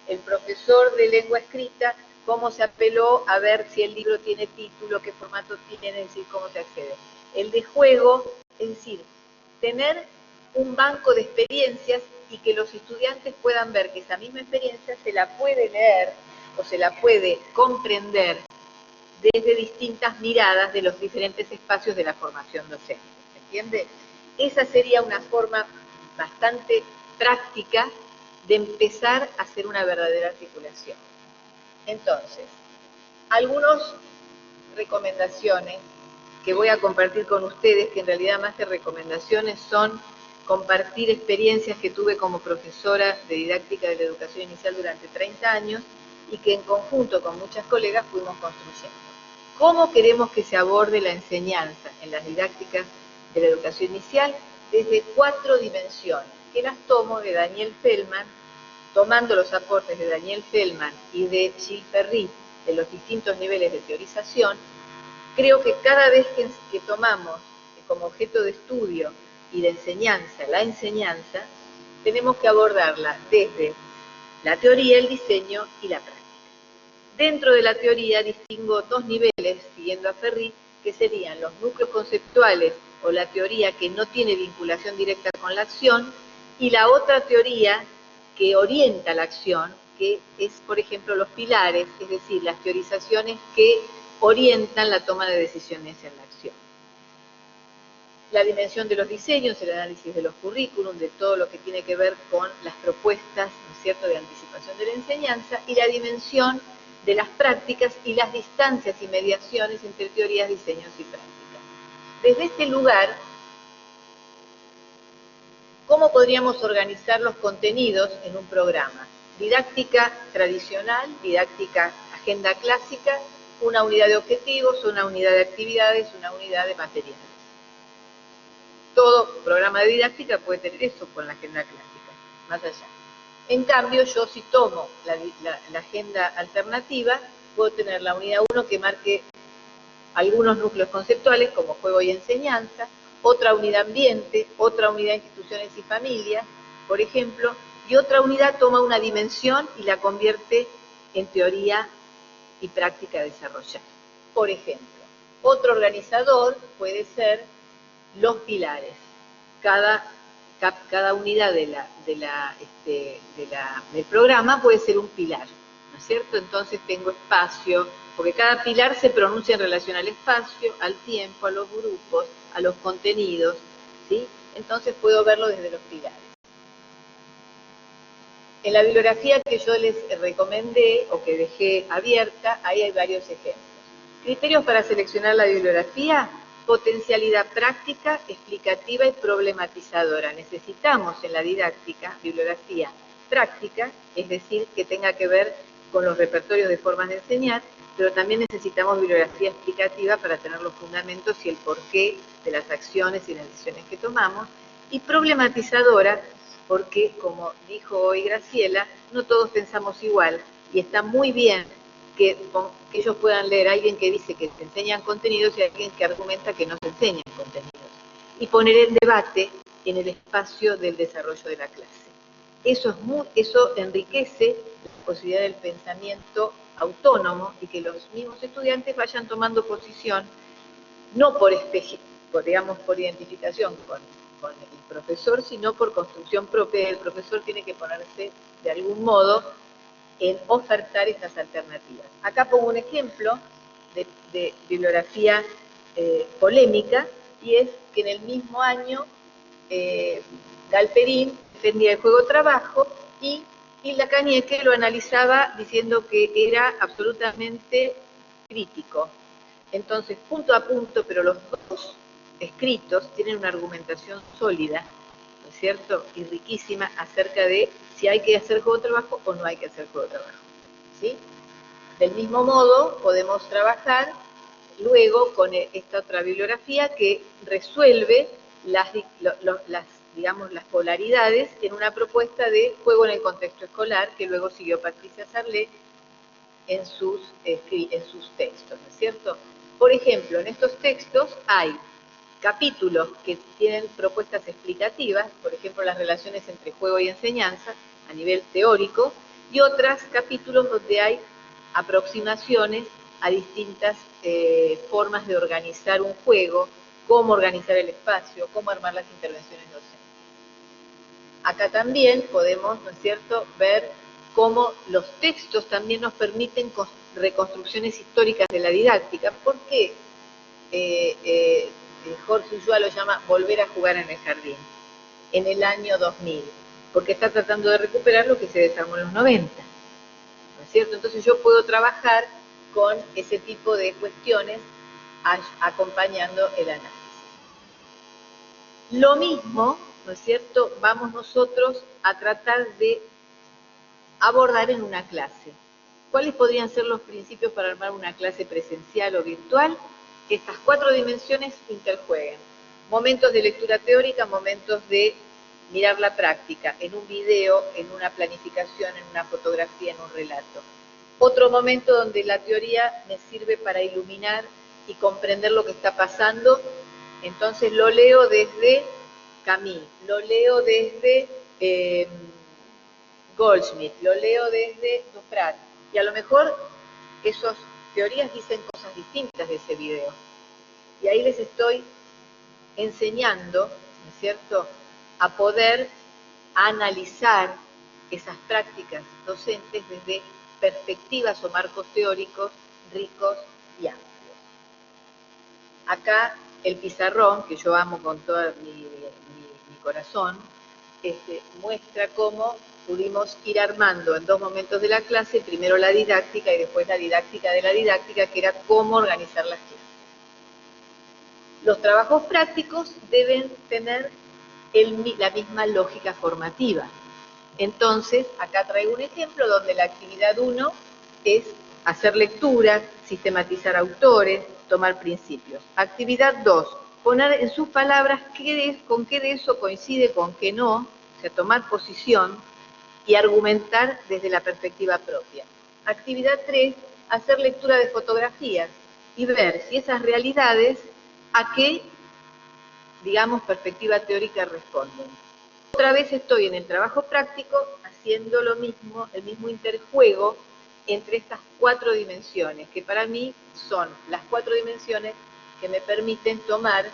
El profesor de lengua escrita, cómo se apeló a ver si el libro tiene título, qué formato tiene, es decir, cómo se accede. El de juego, es decir, tener un banco de experiencias y que los estudiantes puedan ver que esa misma experiencia se la puede leer o se la puede comprender desde distintas miradas de los diferentes espacios de la formación docente. ¿Se entiende? Esa sería una forma bastante práctica de empezar a hacer una verdadera articulación. Entonces, algunas recomendaciones que voy a compartir con ustedes, que en realidad más que recomendaciones son compartir experiencias que tuve como profesora de didáctica de la educación inicial durante 30 años y que en conjunto con muchas colegas fuimos construyendo. ¿Cómo queremos que se aborde la enseñanza en las didácticas de la educación inicial? Desde 4 dimensiones, que las tomo de Daniel Feldman, tomando los aportes de Daniel Feldman y de Gilles Ferry de los distintos niveles de teorización. Creo que cada vez que tomamos como objeto de estudio y de enseñanza la enseñanza, tenemos que abordarla desde la teoría, el diseño y la práctica. Dentro de la teoría distingo 2 niveles, siguiendo a Ferry, que serían los núcleos conceptuales o la teoría que no tiene vinculación directa con la acción, y la otra teoría que orienta la acción, que es, por ejemplo, los pilares, es decir, las teorizaciones que orientan la toma de decisiones en la acción. La dimensión de los diseños, el análisis de los currículum, de todo lo que tiene que ver con las propuestas, ¿no es cierto?, de anticipación de la enseñanza, y la dimensión de las prácticas y las distancias y mediaciones entre teorías, diseños y prácticas. Desde este lugar, ¿cómo podríamos organizar los contenidos en un programa? Didáctica tradicional, didáctica agenda clásica, una unidad de objetivos, una unidad de actividades, una unidad de materiales. Todo programa de didáctica puede tener eso con la agenda clásica, más allá. En cambio, yo si tomo la agenda alternativa, puedo tener la unidad 1 que marque algunos núcleos conceptuales como juego y enseñanza, otra unidad ambiente, otra unidad instituciones y familias, por ejemplo, y otra unidad toma una dimensión y la convierte en teoría y práctica desarrollada. Por ejemplo, otro organizador puede ser los pilares. Cada unidad del programa puede ser un pilar, ¿no es cierto? Entonces tengo espacio, porque cada pilar se pronuncia en relación al espacio, al tiempo, a los grupos, a los contenidos, ¿sí? Entonces puedo verlo desde los pilares. En la bibliografía que yo les recomendé o que dejé abierta, ahí hay varios ejemplos. Criterios para seleccionar la bibliografía: potencialidad práctica, explicativa y problematizadora. Necesitamos en la didáctica bibliografía práctica, es decir, que tenga que ver con los repertorios de formas de enseñar, pero también necesitamos bibliografía explicativa para tener los fundamentos y el porqué de las acciones y las decisiones que tomamos, y problematizadora, porque, como dijo hoy Graciela, no todos pensamos igual, y está muy bien que ellos puedan leer a alguien que dice que se enseñan contenidos y a alguien que argumenta que no se enseñan contenidos, y poner el debate en el espacio del desarrollo de la clase. Eso enriquece la posibilidad del pensamiento autónomo y que los mismos estudiantes vayan tomando posición, no por identificación con el profesor, sino por construcción propia. El profesor tiene que ponerse de algún modo en ofertar estas alternativas. Acá pongo un ejemplo de bibliografía polémica, y es que en el mismo año Galperín defendía el juego-trabajo y Hilda Cañeque lo analizaba diciendo que era absolutamente crítico. Entonces, punto a punto, pero los dos escritos tienen una argumentación sólida, ¿no es cierto?, y riquísima acerca de si hay que hacer juego-trabajo o no hay que hacer juego-trabajo, ¿sí? Del mismo modo, podemos trabajar luego con esta otra bibliografía que resuelve las polaridades en una propuesta de juego en el contexto escolar que luego siguió Patricia Sarlet en sus textos, ¿no es cierto? Por ejemplo, en estos textos hay capítulos que tienen propuestas explicativas, por ejemplo, las relaciones entre juego y enseñanza a nivel teórico, y otros capítulos donde hay aproximaciones a distintas formas de organizar un juego, cómo organizar el espacio, cómo armar las intervenciones docentes. Acá también podemos, ¿no es cierto?, ver cómo los textos también nos permiten reconstrucciones históricas de la didáctica. ¿Por qué Jorge Ulloa lo llama volver a jugar en el jardín en el año 2000? Porque está tratando de recuperar lo que se desarmó en los 90, ¿no es cierto? Entonces yo puedo trabajar con ese tipo de cuestiones acompañando el análisis. Lo mismo, ¿no es cierto?, vamos nosotros a tratar de abordar en una clase. ¿Cuáles podrían ser los principios para armar una clase presencial o virtual? Que estas 4 dimensiones interjueguen. Momentos de lectura teórica, momentos de mirar la práctica, en un video, en una planificación, en una fotografía, en un relato. Otro momento donde la teoría me sirve para iluminar y comprender lo que está pasando. Entonces lo leo desde Camus, lo leo desde Goldschmidt, lo leo desde Duprat, y a lo mejor esas teorías dicen cosas distintas de ese video. Y ahí les estoy enseñando, ¿no es cierto?, a poder analizar esas prácticas docentes desde perspectivas o marcos teóricos ricos y amplios. Acá el pizarrón, que yo amo con todo mi corazón, muestra cómo pudimos ir armando en dos momentos de la clase, primero la didáctica y después la didáctica de la didáctica, que era cómo organizar las clases. Los trabajos prácticos deben tener la misma lógica formativa. Entonces, acá traigo un ejemplo donde la actividad 1 es hacer lectura, sistematizar autores, tomar principios. Actividad 2, poner en sus palabras con qué de eso coincide, con qué no, o sea, tomar posición y argumentar desde la perspectiva propia. Actividad 3, hacer lectura de fotografías y ver si esas realidades a qué, digamos, perspectiva teórica responden. Otra vez estoy en el trabajo práctico haciendo lo mismo, el mismo interjuego entre estas 4 dimensiones, que para mí son las 4 dimensiones que me permiten tomar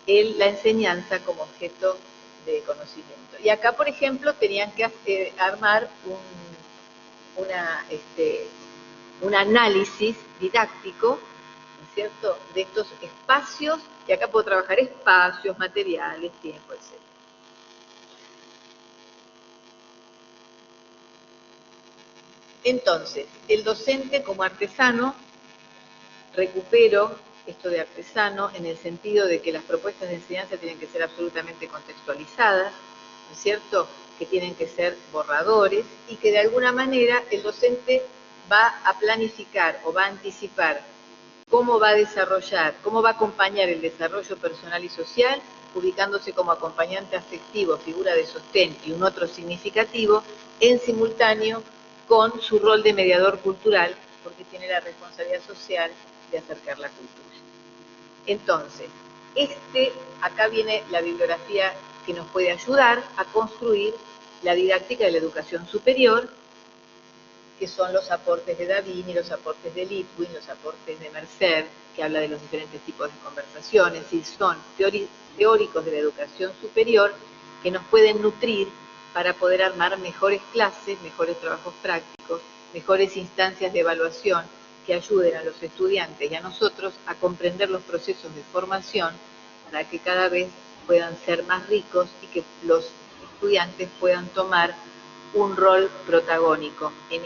la enseñanza como objeto de conocimiento. Y acá, por ejemplo, tenían que armar un análisis didáctico, ¿no es cierto?, de estos espacios, y acá puedo trabajar espacios, materiales, tiempo, etc. Entonces, el docente como artesano, recupero esto de artesano en el sentido de que las propuestas de enseñanza tienen que ser absolutamente contextualizadas, ¿no es cierto?, que tienen que ser borradores y que de alguna manera el docente va a planificar o va a anticipar cómo va a desarrollar, cómo va a acompañar el desarrollo personal y social, ubicándose como acompañante afectivo, figura de sostén y un otro significativo, en simultáneo con su rol de mediador cultural, porque tiene la responsabilidad social de acercar la cultura. Entonces, acá viene la bibliografía que nos puede ayudar a construir la didáctica de la educación superior, que son los aportes de Davini, los aportes de Litwin, los aportes de Mercer, que habla de los diferentes tipos de conversaciones, y son teóricos de la educación superior que nos pueden nutrir para poder armar mejores clases, mejores trabajos prácticos, mejores instancias de evaluación que ayuden a los estudiantes y a nosotros a comprender los procesos de formación para que cada vez puedan ser más ricos y que los estudiantes puedan tomar un rol protagónico en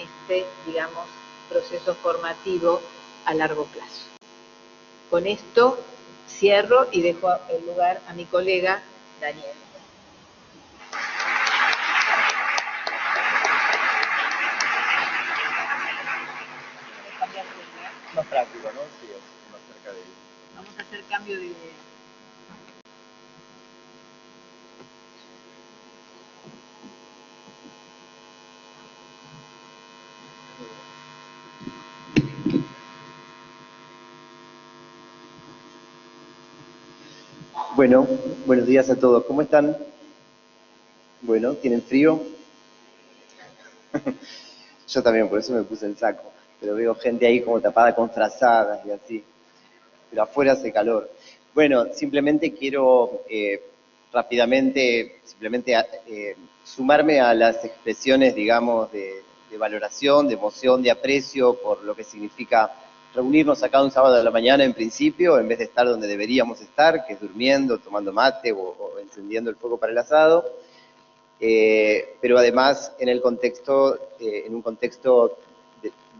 digamos, proceso formativo a largo plazo. Con esto cierro y dejo el lugar a mi colega Daniel. Más práctico, ¿no? Sí, es más cerca de... Vamos a hacer cambio de idea. Bueno, buenos días a todos. ¿Cómo están? Bueno, ¿tienen frío? Yo también, por eso me puse el saco. Pero veo gente ahí como tapada con frazadas y así. Pero afuera hace calor. Bueno, simplemente quiero rápidamente, sumarme a las expresiones, digamos, de valoración, de emoción, de aprecio por lo que significa reunirnos acá un sábado de la mañana en principio, en vez de estar donde deberíamos estar, que es durmiendo, tomando mate o encendiendo el fuego para el asado. Pero además en un contexto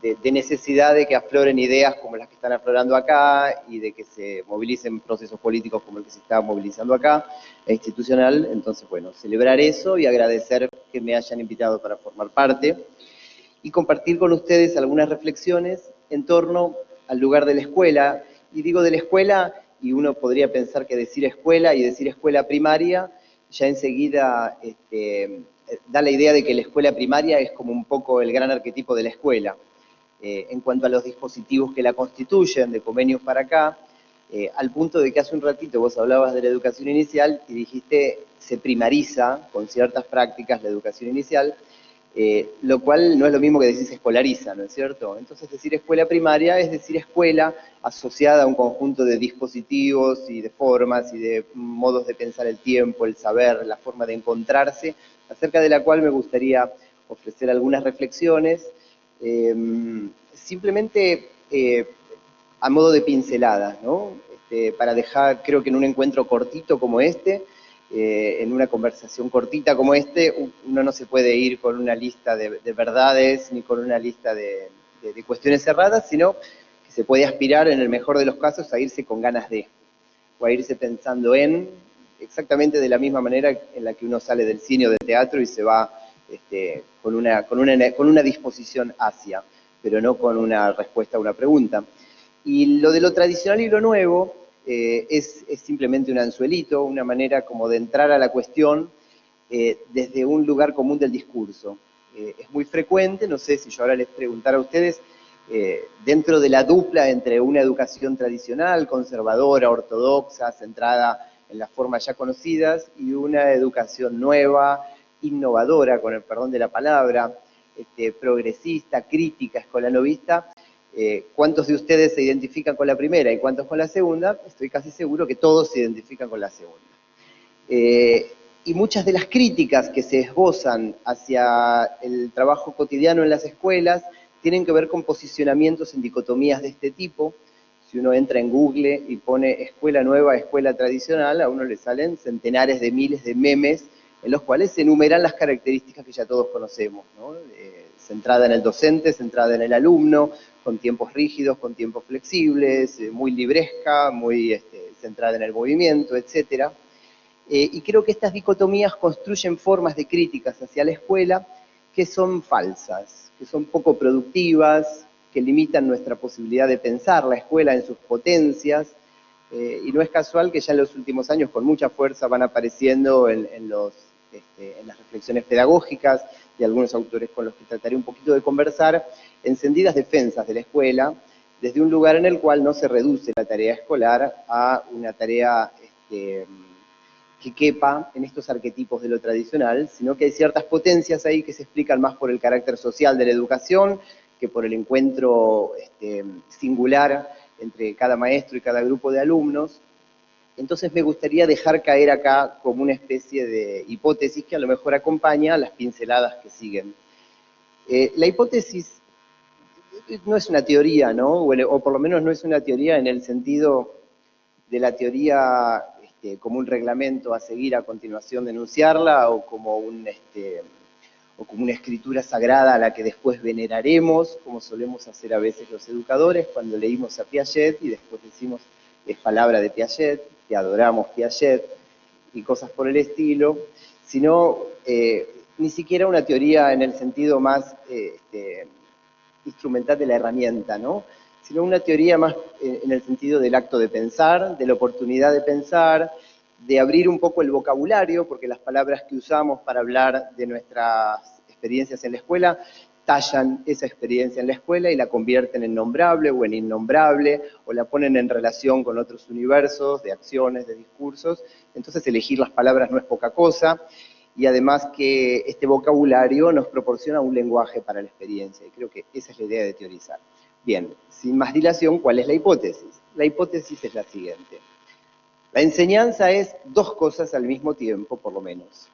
de necesidad de que afloren ideas como las que están aflorando acá y de que se movilicen procesos políticos como el que se está movilizando acá, e institucional. Entonces, bueno, celebrar eso y agradecer que me hayan invitado para formar parte y compartir con ustedes algunas reflexiones en torno al lugar de la escuela. Y digo de la escuela, y uno podría pensar que decir escuela y decir escuela primaria ya enseguida da la idea de que la escuela primaria es como un poco el gran arquetipo de la escuela. En cuanto a los dispositivos que la constituyen, de convenios para acá, al punto de que hace un ratito vos hablabas de la educación inicial y dijiste se primariza con ciertas prácticas la educación inicial, lo cual no es lo mismo que decir se escolariza, ¿no es cierto? Entonces decir escuela primaria es decir escuela asociada a un conjunto de dispositivos y de formas y de modos de pensar el tiempo, el saber, la forma de encontrarse, acerca de la cual me gustaría ofrecer algunas reflexiones, simplemente a modo de pinceladas, ¿no? Para dejar, creo que en un encuentro cortito como este, en una conversación cortita como uno no se puede ir con una lista de verdades ni con una lista de cuestiones cerradas, sino que se puede aspirar, en el mejor de los casos, a irse con ganas de, o a irse pensando en, exactamente de la misma manera en la que uno sale del cine o del teatro y se va con una disposición hacia, pero no con una respuesta a una pregunta. Y lo de lo tradicional y lo nuevo es simplemente un anzuelito, una manera como de entrar a la cuestión desde un lugar común del discurso. Es muy frecuente, no sé si yo ahora les preguntara a ustedes, dentro de la dupla entre una educación tradicional, conservadora, ortodoxa, centrada en las formas ya conocidas, y una educación nueva, innovadora, con el perdón de la palabra, progresista, crítica, escolanovista. ¿Cuántos de ustedes se identifican con la primera y cuántos con la segunda? Estoy casi seguro que todos se identifican con la segunda. Y muchas de las críticas que se esbozan hacia el trabajo cotidiano en las escuelas tienen que ver con posicionamientos en dicotomías de este tipo. Si uno entra en Google y pone escuela nueva, escuela tradicional, a uno le salen centenares de miles de memes en los cuales se enumeran las características que ya todos conocemos, ¿no? Centrada en el docente, centrada en el alumno, con tiempos rígidos, con tiempos flexibles, muy libresca, muy centrada en el movimiento, etc. Y creo que estas dicotomías construyen formas de críticas hacia la escuela que son falsas, que son poco productivas, que limitan nuestra posibilidad de pensar la escuela en sus potencias, y no es casual que ya en los últimos años con mucha fuerza van apareciendo en las reflexiones pedagógicas de algunos autores con los que trataré un poquito de conversar, encendidas defensas de la escuela, desde un lugar en el cual no se reduce la tarea escolar a una tarea que quepa en estos arquetipos de lo tradicional, sino que hay ciertas potencias ahí que se explican más por el carácter social de la educación que por el encuentro singular entre cada maestro y cada grupo de alumnos. Entonces me gustaría dejar caer acá como una especie de hipótesis que a lo mejor acompaña a las pinceladas que siguen. La hipótesis no es una teoría, ¿no? O por lo menos no es una teoría en el sentido de la teoría como un reglamento a seguir a continuación de enunciarla, o como una escritura sagrada a la que después veneraremos, como solemos hacer a veces los educadores cuando leímos a Piaget y después decimos es palabra de Piaget, que adoramos Piaget y cosas por el estilo, sino ni siquiera una teoría en el sentido más instrumental de la herramienta, ¿no? Sino una teoría más en el sentido del acto de pensar, de la oportunidad de pensar, de abrir un poco el vocabulario, porque las palabras que usamos para hablar de nuestras experiencias en la escuela tallan esa experiencia en la escuela y la convierten en nombrable o en innombrable, o la ponen en relación con otros universos de acciones, de discursos. Entonces elegir las palabras no es poca cosa, y además que este vocabulario nos proporciona un lenguaje para la experiencia, y creo que esa es la idea de teorizar. Bien, sin más dilación, ¿cuál es la hipótesis? La hipótesis es la siguiente. La enseñanza es dos cosas al mismo tiempo, por lo menos.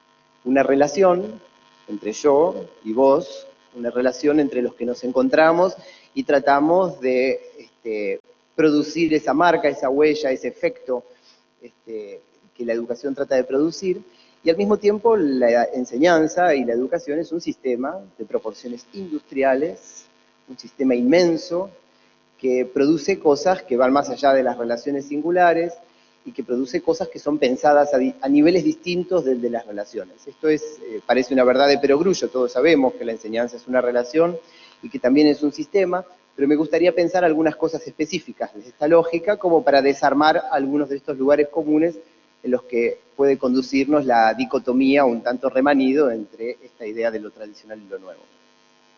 Una relación entre yo y vos, una relación entre los que nos encontramos y tratamos de producir esa marca, esa huella, ese efecto que la educación trata de producir, y al mismo tiempo la enseñanza y la educación es un sistema de proporciones industriales, un sistema inmenso que produce cosas que van más allá de las relaciones singulares y que produce cosas que son pensadas a niveles distintos del de las relaciones. Esto parece una verdad de perogrullo, todos sabemos que la enseñanza es una relación y que también es un sistema, pero me gustaría pensar algunas cosas específicas de esta lógica como para desarmar algunos de estos lugares comunes en los que puede conducirnos la dicotomía un tanto remanido entre esta idea de lo tradicional y lo nuevo.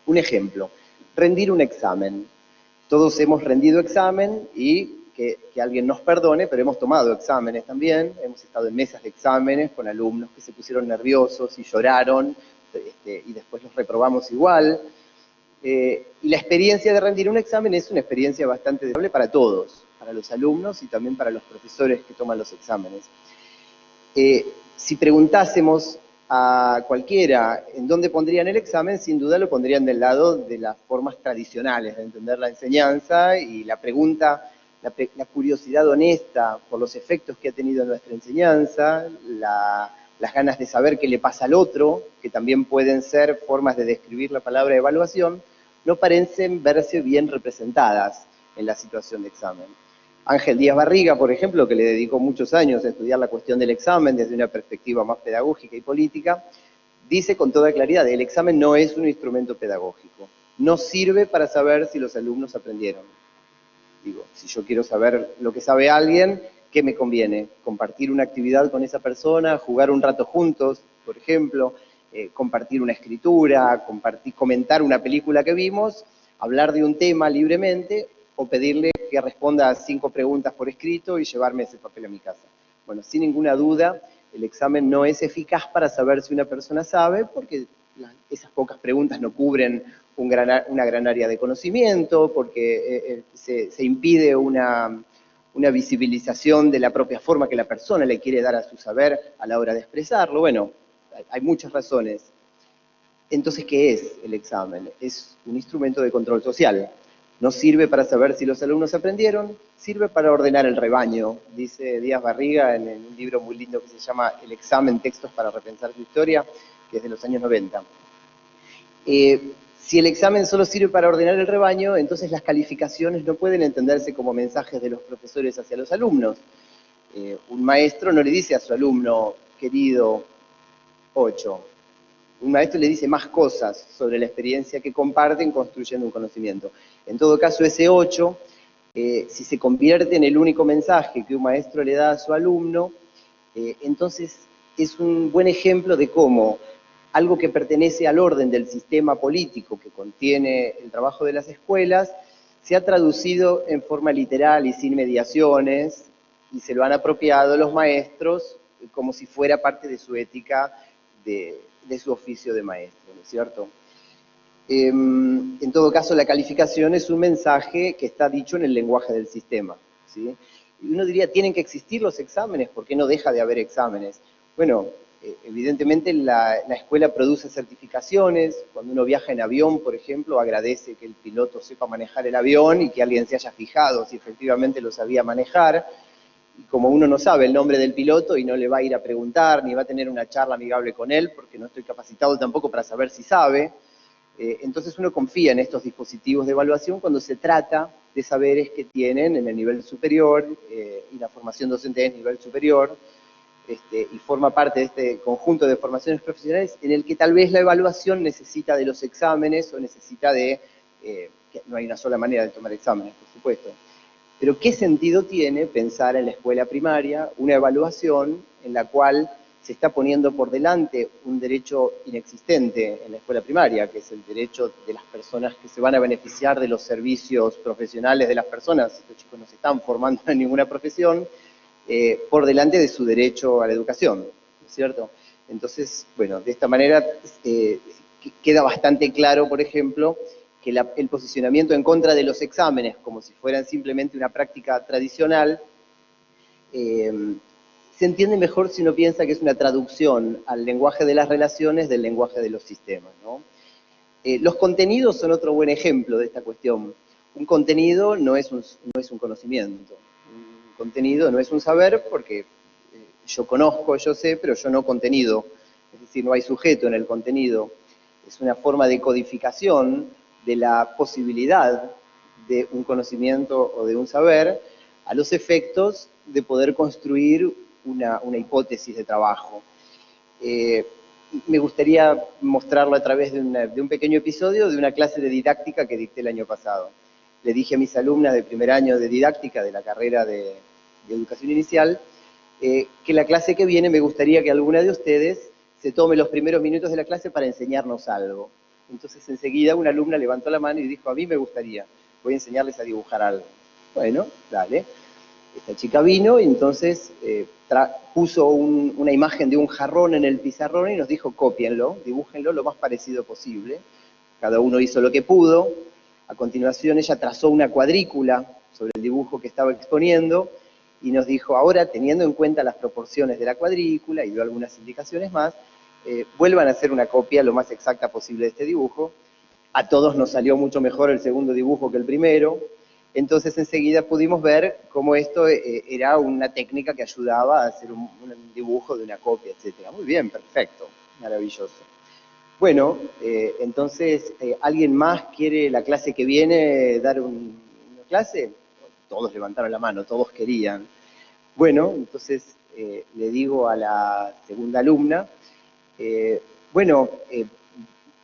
Un ejemplo, rendir un examen. Todos hemos rendido examen y que alguien nos perdone, pero hemos tomado exámenes también, hemos estado en mesas de exámenes con alumnos que se pusieron nerviosos y lloraron, y después los reprobamos igual. Y la experiencia de rendir un examen es una experiencia bastante desagradable para todos, para los alumnos y también para los profesores que toman los exámenes. Si preguntásemos a cualquiera en dónde pondrían el examen, sin duda lo pondrían del lado de las formas tradicionales de entender la enseñanza, y la pregunta la curiosidad honesta por los efectos que ha tenido nuestra enseñanza, las ganas de saber qué le pasa al otro, que también pueden ser formas de describir la palabra evaluación, no parecen verse bien representadas en la situación de examen. Ángel Díaz Barriga, por ejemplo, que le dedicó muchos años a estudiar la cuestión del examen desde una perspectiva más pedagógica y política, dice con toda claridad, el examen no es un instrumento pedagógico, no sirve para saber si los alumnos aprendieron. Digo, si yo quiero saber lo que sabe alguien, ¿qué me conviene? Compartir una actividad con esa persona, jugar un rato juntos, por ejemplo, compartir una escritura, comentar una película que vimos, hablar de un tema libremente, o pedirle que responda a 5 preguntas por escrito y llevarme ese papel a mi casa. Bueno, sin ninguna duda, el examen no es eficaz para saber si una persona sabe, porque esas pocas preguntas no cubren una gran área de conocimiento, porque se impide una visibilización de la propia forma que la persona le quiere dar a su saber a la hora de expresarlo. Bueno, hay muchas razones. Entonces, ¿qué es el examen? Es un instrumento de control social. No sirve para saber si los alumnos aprendieron, sirve para ordenar el rebaño, dice Díaz Barriga en un libro muy lindo que se llama El examen, textos para repensar tu historia, que es de los años 90. Si el examen solo sirve para ordenar el rebaño, entonces las calificaciones no pueden entenderse como mensajes de los profesores hacia los alumnos. Un maestro no le dice a su alumno, querido 8, un maestro le dice más cosas sobre la experiencia que comparten construyendo un conocimiento. En todo caso, ese 8, si se convierte en el único mensaje que un maestro le da a su alumno, entonces es un buen ejemplo de cómo algo que pertenece al orden del sistema político que contiene el trabajo de las escuelas, se ha traducido en forma literal y sin mediaciones, y se lo han apropiado los maestros como si fuera parte de su ética, de su oficio de maestro, ¿no es cierto? En todo caso, la calificación es un mensaje que está dicho en el lenguaje del sistema, ¿sí? Y uno diría, ¿tienen que existir los exámenes? ¿Por qué no deja de haber exámenes? Bueno, evidentemente la escuela produce certificaciones. Cuando uno viaja en avión, por ejemplo, agradece que el piloto sepa manejar el avión y que alguien se haya fijado si efectivamente lo sabía manejar. Y como uno no sabe el nombre del piloto y no le va a ir a preguntar, ni va a tener una charla amigable con él, porque no estoy capacitado tampoco para saber si sabe, entonces uno confía en estos dispositivos de evaluación cuando se trata de saberes que tienen en el nivel superior, y la formación docente es nivel superior, y forma parte de este conjunto de formaciones profesionales en el que tal vez la evaluación necesita de los exámenes o necesita de, que no hay una sola manera de tomar exámenes, por supuesto. Pero ¿qué sentido tiene pensar en la escuela primaria una evaluación en la cual se está poniendo por delante un derecho inexistente en la escuela primaria, que es el derecho de las personas que se van a beneficiar de los servicios profesionales de las personas? Estos chicos no se están formando en ninguna profesión, por delante de su derecho a la educación, ¿no es cierto? Entonces, bueno, de esta manera queda bastante claro, por ejemplo, que el posicionamiento en contra de los exámenes, como si fueran simplemente una práctica tradicional, se entiende mejor si uno piensa que es una traducción al lenguaje de las relaciones del lenguaje de los sistemas, ¿no? Los contenidos son otro buen ejemplo de esta cuestión. Un contenido no es un conocimiento. Un contenido no es un saber porque yo conozco, yo sé, pero yo no contenido. Es decir, no hay sujeto en el contenido. Es una forma de codificación de la posibilidad de un conocimiento o de un saber a los efectos de poder construir una hipótesis de trabajo. Me gustaría mostrarlo a través de un pequeño episodio de una clase de didáctica que dicté el año pasado. Le dije a mis alumnas de primer año de didáctica de la carrera de educación inicial que la clase que viene me gustaría que alguna de ustedes se tome los primeros minutos de la clase para enseñarnos algo. Entonces enseguida una alumna levantó la mano y dijo, a mí me gustaría, voy a enseñarles a dibujar algo. Bueno, dale. Esta chica vino y entonces puso una imagen de un jarrón en el pizarrón y nos dijo, cópienlo, dibújenlo lo más parecido posible. Cada uno hizo lo que pudo. A continuación ella trazó una cuadrícula sobre el dibujo que estaba exponiendo y nos dijo, ahora teniendo en cuenta las proporciones de la cuadrícula y dio algunas indicaciones más, vuelvan a hacer una copia lo más exacta posible de este dibujo. A todos nos salió mucho mejor el segundo dibujo que el primero. Entonces enseguida pudimos ver cómo esto era una técnica que ayudaba a hacer un dibujo de una copia, etc. Muy bien, perfecto, maravilloso. Bueno, entonces, ¿alguien más quiere la clase que viene dar una clase? Todos levantaron la mano, todos querían. Bueno, entonces le digo a la segunda alumna, bueno,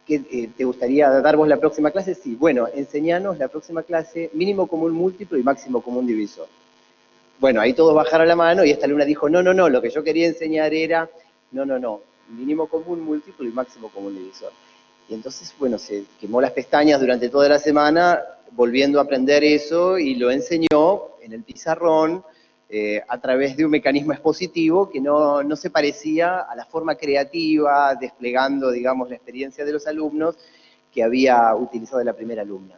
¿te gustaría dar vos la próxima clase? Sí, bueno, enseñanos la próxima clase mínimo común múltiplo y máximo común divisor. Bueno, ahí todos bajaron la mano y esta alumna dijo, no, lo que yo quería enseñar era, no, mínimo común múltiplo y máximo común divisor. Y entonces, bueno, se quemó las pestañas durante toda la semana volviendo a aprender eso y lo enseñó en el pizarrón a través de un mecanismo expositivo que no se parecía a la forma creativa, desplegando, digamos, la experiencia de los alumnos que había utilizado la primera alumna.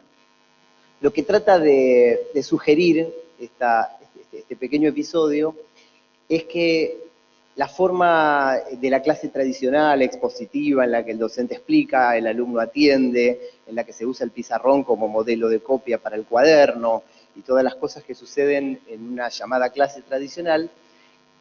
Lo que trata de sugerir este pequeño episodio es que la forma de la clase tradicional, expositiva, en la que el docente explica, el alumno atiende, en la que se usa el pizarrón como modelo de copia para el cuaderno y todas las cosas que suceden en una llamada clase tradicional,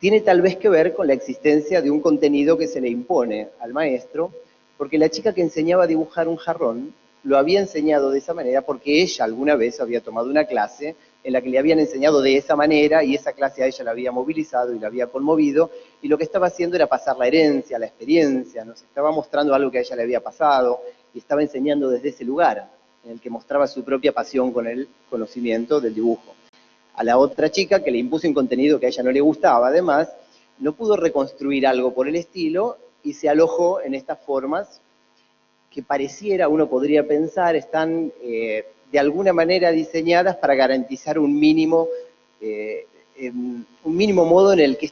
tiene tal vez que ver con la existencia de un contenido que se le impone al maestro, porque la chica que enseñaba a dibujar un jarrón lo había enseñado de esa manera porque ella alguna vez había tomado una clase en la que le habían enseñado de esa manera y esa clase a ella la había movilizado y la había conmovido, y lo que estaba haciendo era pasar la herencia, la experiencia, nos estaba mostrando algo que a ella le había pasado y estaba enseñando desde ese lugar en el que mostraba su propia pasión con el conocimiento del dibujo. A la otra chica, que le impuso un contenido que a ella no le gustaba, además, no pudo reconstruir algo por el estilo y se alojó en estas formas que pareciera, uno podría pensar, están de alguna manera diseñadas para garantizar un mínimo modo en el que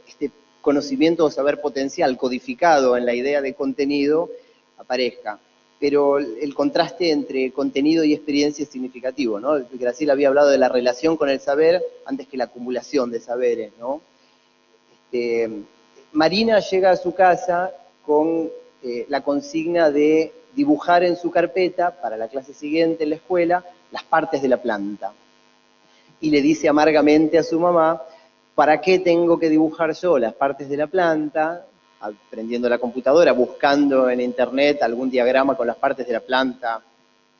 este conocimiento o saber potencial codificado en la idea de contenido aparezca. Pero el contraste entre contenido y experiencia es significativo, ¿no? Graciela había hablado de la relación con el saber antes que la acumulación de saberes, ¿no? Marina llega a su casa con la consigna de dibujar en su carpeta, para la clase siguiente en la escuela, las partes de la planta. Y le dice amargamente a su mamá, ¿para qué tengo que dibujar yo las partes de la planta? Prendiendo la computadora, buscando en internet algún diagrama con las partes de la planta,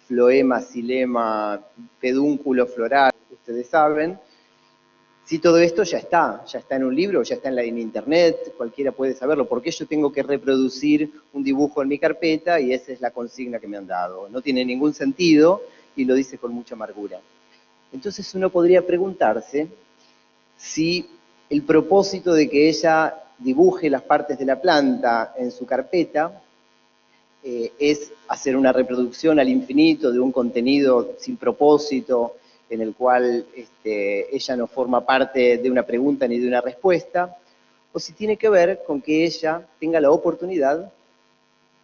floema, xilema, pedúnculo floral, ustedes saben. Si todo esto ya está en un libro, ya está en internet, cualquiera puede saberlo. ¿Por qué yo tengo que reproducir un dibujo en mi carpeta? Y esa es la consigna que me han dado. No tiene ningún sentido y lo dice con mucha amargura. Entonces uno podría preguntarse si el propósito de que ella dibuje las partes de la planta en su carpeta es hacer una reproducción al infinito de un contenido sin propósito, en el cual ella no forma parte de una pregunta ni de una respuesta, o si tiene que ver con que ella tenga la oportunidad,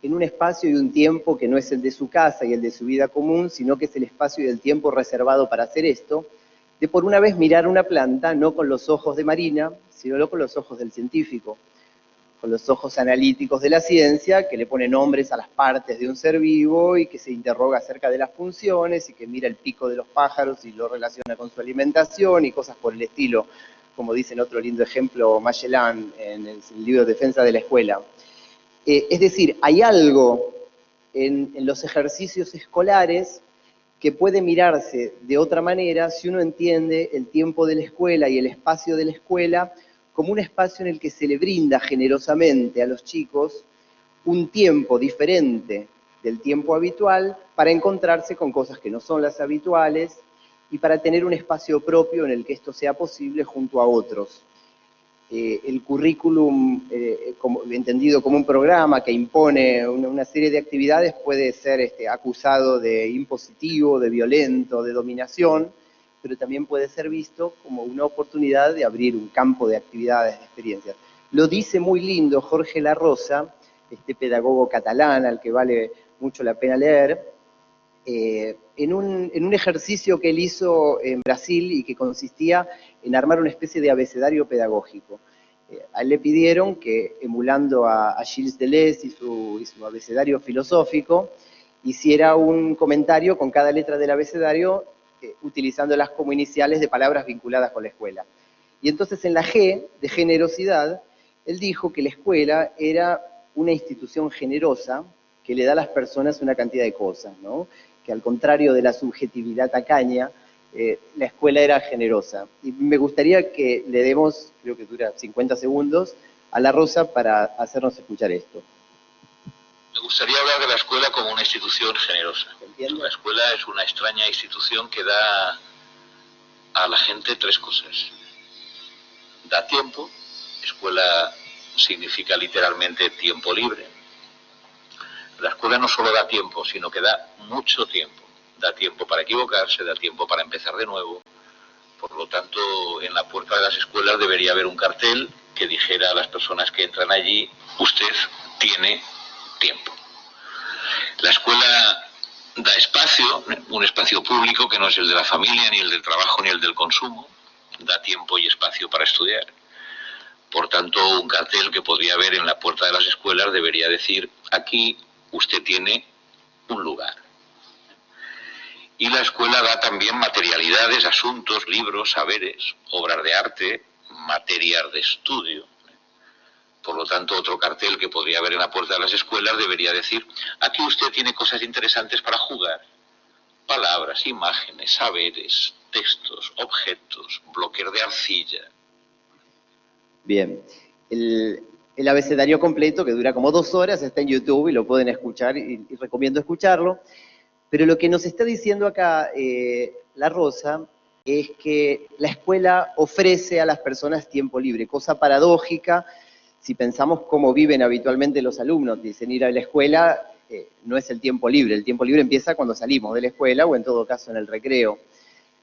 en un espacio y un tiempo que no es el de su casa y el de su vida común, sino que es el espacio y el tiempo reservado para hacer esto, de por una vez mirar una planta no con los ojos de Marina, sino con los ojos del científico, con los ojos analíticos de la ciencia, que le pone nombres a las partes de un ser vivo y que se interroga acerca de las funciones y que mira el pico de los pájaros y lo relaciona con su alimentación y cosas por el estilo, como dice en otro lindo ejemplo Magellan en el libro Defensa de la Escuela. Es decir, hay algo en los ejercicios escolares que puede mirarse de otra manera si uno entiende el tiempo de la escuela y el espacio de la escuela como un espacio en el que se le brinda generosamente a los chicos un tiempo diferente del tiempo habitual para encontrarse con cosas que no son las habituales y para tener un espacio propio en el que esto sea posible junto a otros. El currículum, entendido como un programa que impone una serie de actividades, puede ser acusado de impositivo, de violento, de dominación, pero también puede ser visto como una oportunidad de abrir un campo de actividades, de experiencias. Lo dice muy lindo Jorge La Rosa, este pedagogo catalán al que vale mucho la pena leer, en un ejercicio que él hizo en Brasil y que consistía en armar una especie de abecedario pedagógico. A él le pidieron que, emulando a Gilles Deleuze y su abecedario filosófico, hiciera un comentario con cada letra del abecedario utilizándolas como iniciales de palabras vinculadas con la escuela. Y entonces en la G, de generosidad, él dijo que la escuela era una institución generosa que le da a las personas una cantidad de cosas, ¿no? Que al contrario de la subjetividad tacaña, la escuela era generosa. Y me gustaría que le demos, creo que dura 50 segundos, a la Rosa para hacernos escuchar esto. Me gustaría hablar de la escuela como una institución generosa. ¿Entiendes? La escuela es una extraña institución que da a la gente tres cosas. Da tiempo, escuela significa literalmente tiempo libre. La escuela no solo da tiempo, sino que da mucho tiempo. Da tiempo para equivocarse, da tiempo para empezar de nuevo. Por lo tanto, en la puerta de las escuelas debería haber un cartel que dijera a las personas que entran allí, usted tiene tiempo. La escuela da espacio, un espacio público que no es el de la familia, ni el del trabajo, ni el del consumo. Da tiempo y espacio para estudiar. Por tanto, un cartel que podría haber en la puerta de las escuelas debería decir, aquí usted tiene un lugar. Y la escuela da también materialidades, asuntos, libros, saberes, obras de arte, materias de estudio. Por lo tanto, otro cartel que podría haber en la puerta de las escuelas debería decir, aquí usted tiene cosas interesantes para jugar. Palabras, imágenes, saberes, textos, objetos, bloques de arcilla. Bien. El abecedario completo, que dura como 2 horas, está en YouTube y lo pueden escuchar y recomiendo escucharlo. Pero lo que nos está diciendo acá la Rosa es que la escuela ofrece a las personas tiempo libre, cosa paradójica si pensamos cómo viven habitualmente los alumnos. Dicen ir a la escuela no es el tiempo libre empieza cuando salimos de la escuela o en todo caso en el recreo.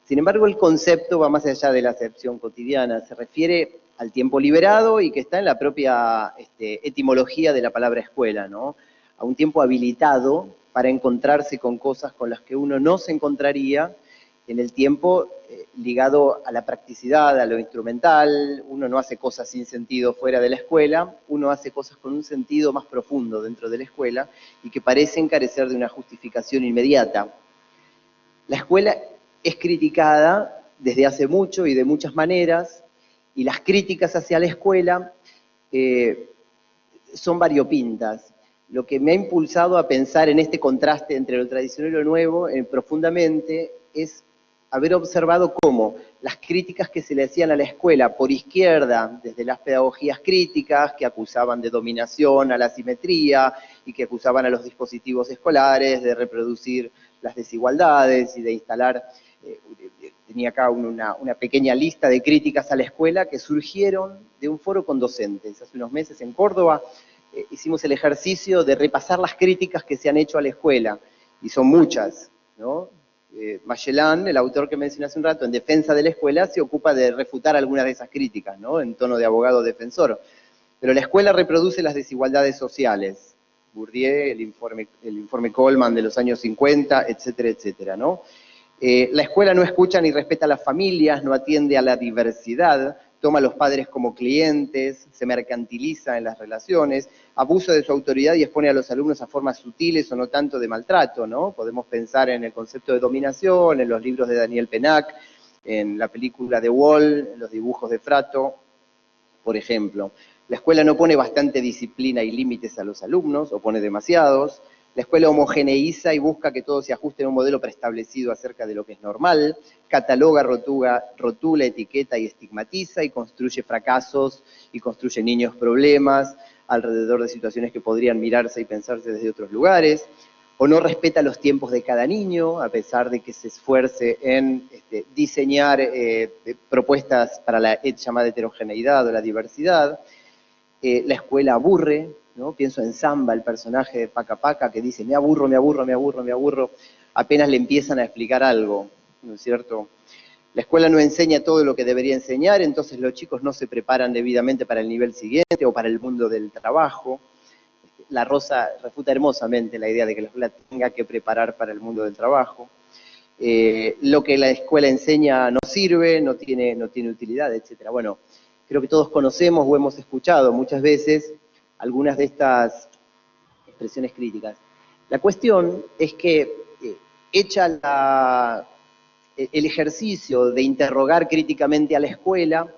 Sin embargo, el concepto va más allá de la acepción cotidiana, se refiere al tiempo liberado y que está en la propia etimología de la palabra escuela, ¿no? A un tiempo habilitado para encontrarse con cosas con las que uno no se encontraría en el tiempo ligado a la practicidad, a lo instrumental. Uno no hace cosas sin sentido fuera de la escuela, uno hace cosas con un sentido más profundo dentro de la escuela y que parecen carecer de una justificación inmediata. La escuela es criticada desde hace mucho y de muchas maneras, y las críticas hacia la escuela son variopintas. Lo que me ha impulsado a pensar en este contraste entre lo tradicional y lo nuevo profundamente es haber observado cómo las críticas que se le hacían a la escuela por izquierda, desde las pedagogías críticas, que acusaban de dominación a la asimetría y que acusaban a los dispositivos escolares de reproducir las desigualdades y de instalar, tenía acá una pequeña lista de críticas a la escuela que surgieron de un foro con docentes. Hace unos meses en Córdoba hicimos el ejercicio de repasar las críticas que se han hecho a la escuela, y son muchas, ¿no? Magellan, el autor que mencioné hace un rato, en defensa de la escuela, se ocupa de refutar algunas de esas críticas, ¿no? En tono de abogado defensor. Pero la escuela reproduce las desigualdades sociales. Bourdieu, el informe Coleman de los años 50, etcétera, etcétera, ¿no? La escuela no escucha ni respeta a las familias, no atiende a la diversidad, toma a los padres como clientes, se mercantiliza en las relaciones, abusa de su autoridad y expone a los alumnos a formas sutiles o no tanto de maltrato, ¿no? Podemos pensar en el concepto de dominación, en los libros de Daniel Pennac, en la película The Wall, en los dibujos de Frato, por ejemplo. La escuela no pone bastante disciplina y límites a los alumnos, o pone demasiados. La escuela homogeneiza y busca que todo se ajuste a un modelo preestablecido acerca de lo que es normal, cataloga, rotula, etiqueta y estigmatiza, y construye fracasos y construye niños problemas alrededor de situaciones que podrían mirarse y pensarse desde otros lugares, o no respeta los tiempos de cada niño, a pesar de que se esfuerce en diseñar propuestas para la llamada heterogeneidad o la diversidad. La escuela aburre, ¿no? Pienso en Samba, el personaje de Paca Paca, que dice, me aburro, me aburro, me aburro, me aburro, apenas le empiezan a explicar algo, ¿no es cierto? La escuela no enseña todo lo que debería enseñar, entonces los chicos no se preparan debidamente para el nivel siguiente o para el mundo del trabajo. La Rosa refuta hermosamente la idea de que la escuela tenga que preparar para el mundo del trabajo. Lo que la escuela enseña no sirve, no tiene utilidad, etc. Bueno, creo que todos conocemos o hemos escuchado muchas veces algunas de estas expresiones críticas. La cuestión es que, hecha el ejercicio de interrogar críticamente a la escuela,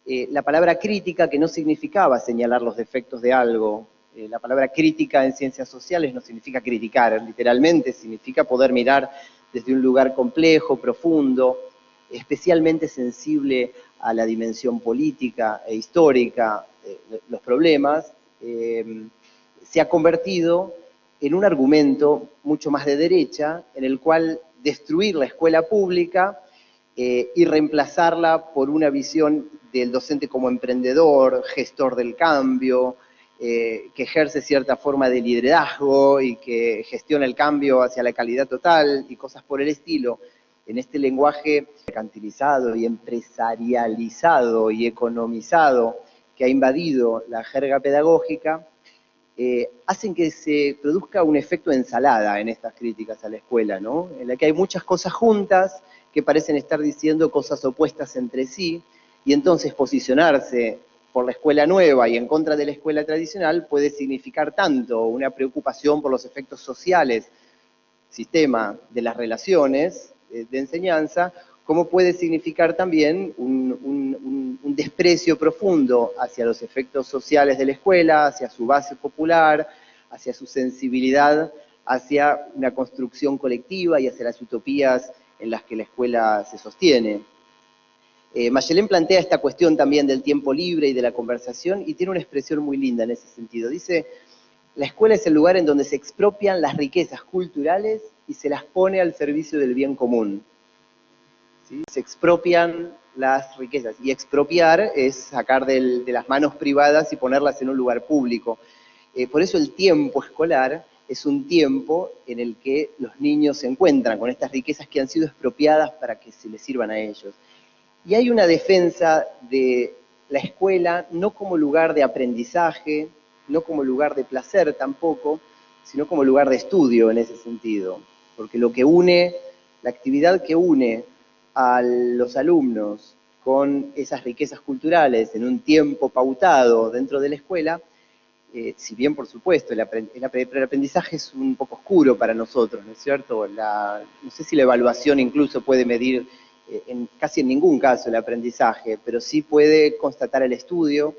la palabra crítica, que no significaba señalar los defectos de algo, la palabra crítica en ciencias sociales no significa criticar, literalmente significa poder mirar desde un lugar complejo, profundo, especialmente sensible a la dimensión política e histórica, los problemas, se ha convertido en un argumento mucho más de derecha, en el cual destruir la escuela pública y reemplazarla por una visión del docente como emprendedor, gestor del cambio, que ejerce cierta forma de liderazgo y que gestiona el cambio hacia la calidad total y cosas por el estilo, en este lenguaje mercantilizado y empresarializado y economizado que ha invadido la jerga pedagógica, hacen que se produzca un efecto ensalada en estas críticas a la escuela, ¿no? En la que hay muchas cosas juntas que parecen estar diciendo cosas opuestas entre sí, y entonces posicionarse por la escuela nueva y en contra de la escuela tradicional puede significar tanto una preocupación por los efectos sociales, sistema de las relaciones de enseñanza, como puede significar también un desprecio profundo hacia los efectos sociales de la escuela, hacia su base popular, hacia su sensibilidad, hacia una construcción colectiva y hacia las utopías en las que la escuela se sostiene. Machelen plantea esta cuestión también del tiempo libre y de la conversación y tiene una expresión muy linda en ese sentido. Dice, la escuela es el lugar en donde se expropian las riquezas culturales y se las pone al servicio del bien común. ¿Sí? Se expropian las riquezas, y expropiar es sacar de las manos privadas y ponerlas en un lugar público. Por eso el tiempo escolar es un tiempo en el que los niños se encuentran con estas riquezas que han sido expropiadas para que se les sirvan a ellos. Y hay una defensa de la escuela no como lugar de aprendizaje, no como lugar de placer tampoco, sino como lugar de estudio en ese sentido. Porque lo que une, la actividad que une a los alumnos con esas riquezas culturales en un tiempo pautado dentro de la escuela, si bien por supuesto el aprendizaje es un poco oscuro para nosotros, ¿no es cierto? No sé si la evaluación incluso puede medir casi en ningún caso el aprendizaje, pero sí puede constatar el estudio,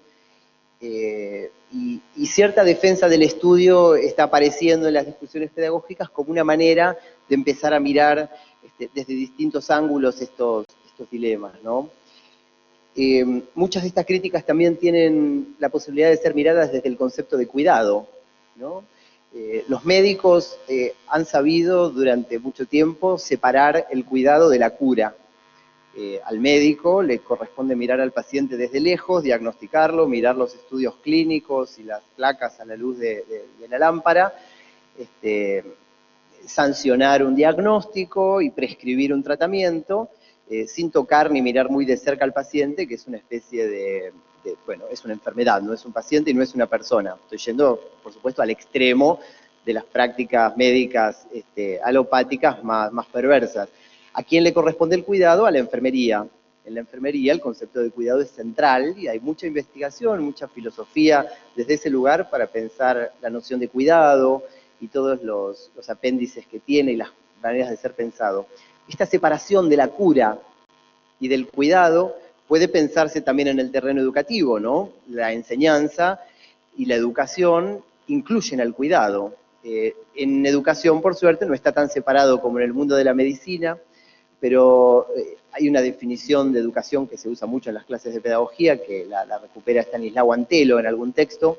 y cierta defensa del estudio está apareciendo en las discusiones pedagógicas como una manera de empezar a mirar desde distintos ángulos estos dilemas, ¿no? Muchas de estas críticas también tienen la posibilidad de ser miradas desde el concepto de cuidado, ¿no? Los médicos han sabido durante mucho tiempo separar el cuidado de la cura. Al médico le corresponde mirar al paciente desde lejos, diagnosticarlo, mirar los estudios clínicos y las placas a la luz de la lámpara, sancionar un diagnóstico y prescribir un tratamiento, sin tocar ni mirar muy de cerca al paciente, que es una especie bueno, es una enfermedad, no es un paciente y no es una persona. Estoy yendo, por supuesto, al extremo de las prácticas médicas alopáticas más perversas. ¿A quién le corresponde el cuidado? A la enfermería. En la enfermería el concepto de cuidado es central y hay mucha investigación, mucha filosofía desde ese lugar para pensar la noción de cuidado y todos los apéndices que tiene y las maneras de ser pensado. Esta separación de la cura y del cuidado puede pensarse también en el terreno educativo, ¿no? La enseñanza y la educación incluyen al cuidado. En educación, por suerte, no está tan separado como en el mundo de la medicina, pero hay una definición de educación que se usa mucho en las clases de pedagogía, que la recupera Stanislao Antelo en algún texto,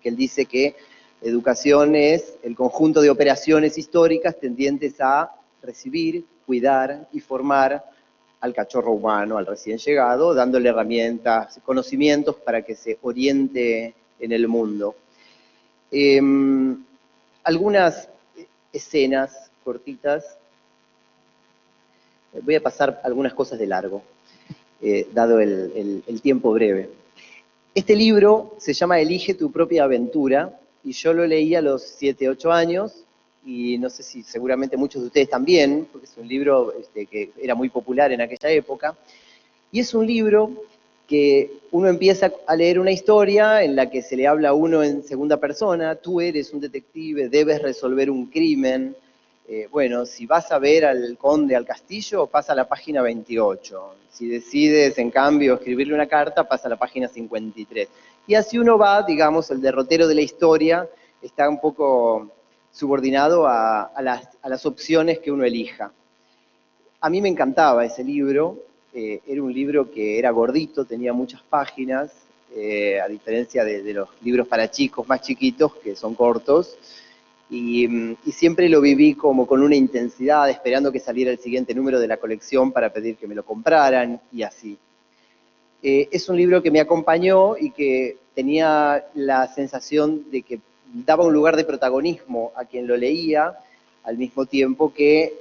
que él dice que educación es el conjunto de operaciones históricas tendientes a recibir, cuidar y formar al cachorro humano, al recién llegado, dándole herramientas, conocimientos para que se oriente en el mundo. Algunas escenas cortitas. Voy a pasar algunas cosas de largo, dado el tiempo breve. Este libro se llama Elige tu propia aventura, y yo lo leí a los 7, 8 años, y no sé si seguramente muchos de ustedes también, porque es un libro que era muy popular en aquella época, y es un libro que uno empieza a leer una historia en la que se le habla a uno en segunda persona, tú eres un detective, debes resolver un crimen, bueno, si vas a ver al conde al castillo, pasa a la página 28. Si decides, en cambio, escribirle una carta, pasa a la página 53. Y así uno va, digamos, el derrotero de la historia está un poco subordinado a las opciones que uno elija. A mí me encantaba ese libro, era un libro que era gordito, tenía muchas páginas, a diferencia de los libros para chicos más chiquitos, que son cortos, y siempre lo viví como con una intensidad, esperando que saliera el siguiente número de la colección para pedir que me lo compraran, y así. Es un libro que me acompañó y que tenía la sensación de que daba un lugar de protagonismo a quien lo leía, al mismo tiempo que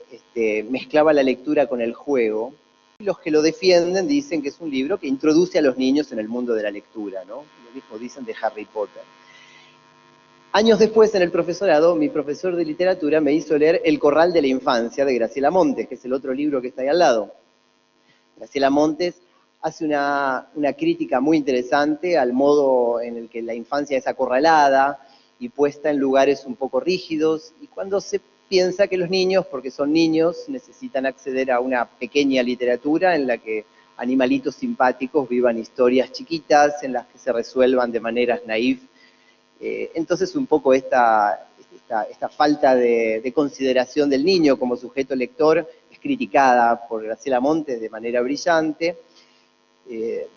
mezclaba la lectura con el juego. Y los que lo defienden dicen que es un libro que introduce a los niños en el mundo de la lectura, ¿no? Lo mismo dicen de Harry Potter. Años después, en el profesorado, mi profesor de literatura me hizo leer El corral de la infancia, de Graciela Montes, que es el otro libro que está ahí al lado. Graciela Montes hace una crítica muy interesante al modo en el que la infancia es acorralada y puesta en lugares un poco rígidos, y cuando se piensa que los niños, porque son niños, necesitan acceder a una pequeña literatura en la que animalitos simpáticos vivan historias chiquitas, en las que se resuelvan de maneras naif. Entonces un poco esta falta de consideración del niño como sujeto lector es criticada por Graciela Montes de manera brillante.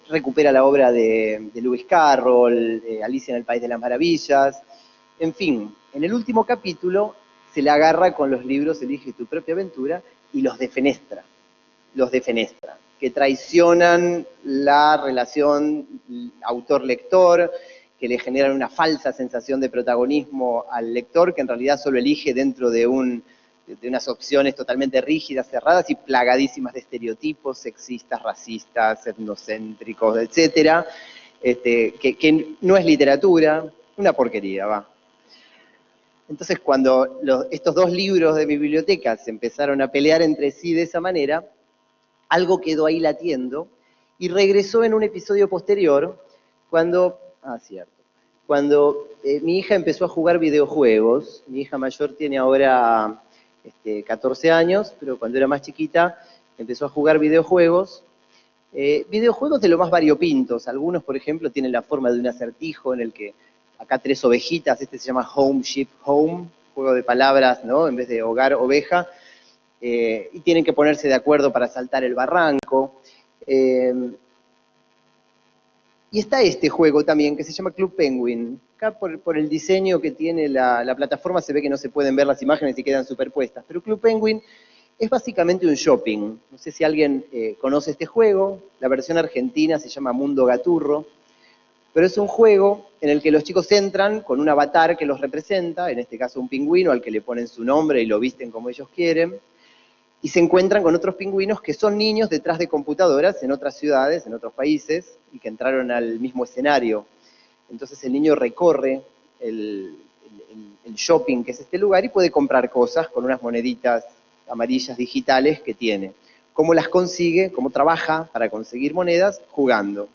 Recupera la obra de Lewis Carroll, Alicia en el País de las Maravillas. En fin, en el último capítulo se le agarra con los libros Elige tu propia aventura y los defenestra, que traicionan la relación autor-lector, que le generan una falsa sensación de protagonismo al lector, que en realidad solo elige dentro de unas opciones totalmente rígidas, cerradas y plagadísimas de estereotipos sexistas, racistas, etnocéntricos, etc., que no es literatura, una porquería, va. Entonces, cuando estos dos libros de mi biblioteca se empezaron a pelear entre sí de esa manera, algo quedó ahí latiendo y regresó en un episodio posterior cuando mi hija empezó a jugar videojuegos. Mi hija mayor tiene ahora 14 años, pero cuando era más chiquita empezó a jugar videojuegos. Videojuegos de lo más variopintos. Algunos, por ejemplo, tienen la forma de un acertijo en el que acá 3 ovejitas, se llama Home Sheep Home, juego de palabras, ¿no? En vez de hogar, oveja, y tienen que ponerse de acuerdo para saltar el barranco. Y está este juego también, que se llama Club Penguin. Acá por el diseño que tiene la plataforma se ve que no se pueden ver las imágenes y quedan superpuestas, pero Club Penguin es básicamente un shopping. No sé si alguien conoce este juego, la versión argentina se llama Mundo Gaturro, pero es un juego en el que los chicos entran con un avatar que los representa, en este caso un pingüino al que le ponen su nombre y lo visten como ellos quieren, y se encuentran con otros pingüinos que son niños detrás de computadoras en otras ciudades, en otros países, y que entraron al mismo escenario. Entonces el niño recorre el shopping, que es este lugar, y puede comprar cosas con unas moneditas amarillas digitales que tiene. ¿Cómo las consigue? ¿Cómo trabaja para conseguir monedas? Jugando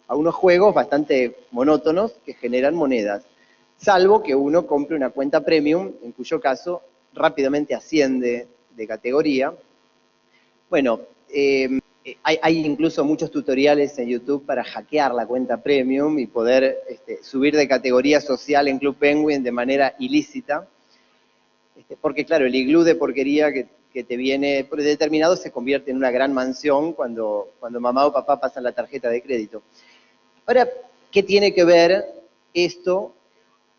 a unos juegos bastante monótonos que generan monedas, salvo que uno compre una cuenta premium, en cuyo caso rápidamente asciende de categoría. Bueno, hay incluso muchos tutoriales en YouTube para hackear la cuenta premium y poder subir de categoría social en Club Penguin de manera ilícita, porque claro, el iglú de porquería que te viene predeterminado se convierte en una gran mansión cuando mamá o papá pasan la tarjeta de crédito. Ahora, ¿qué tiene que ver esto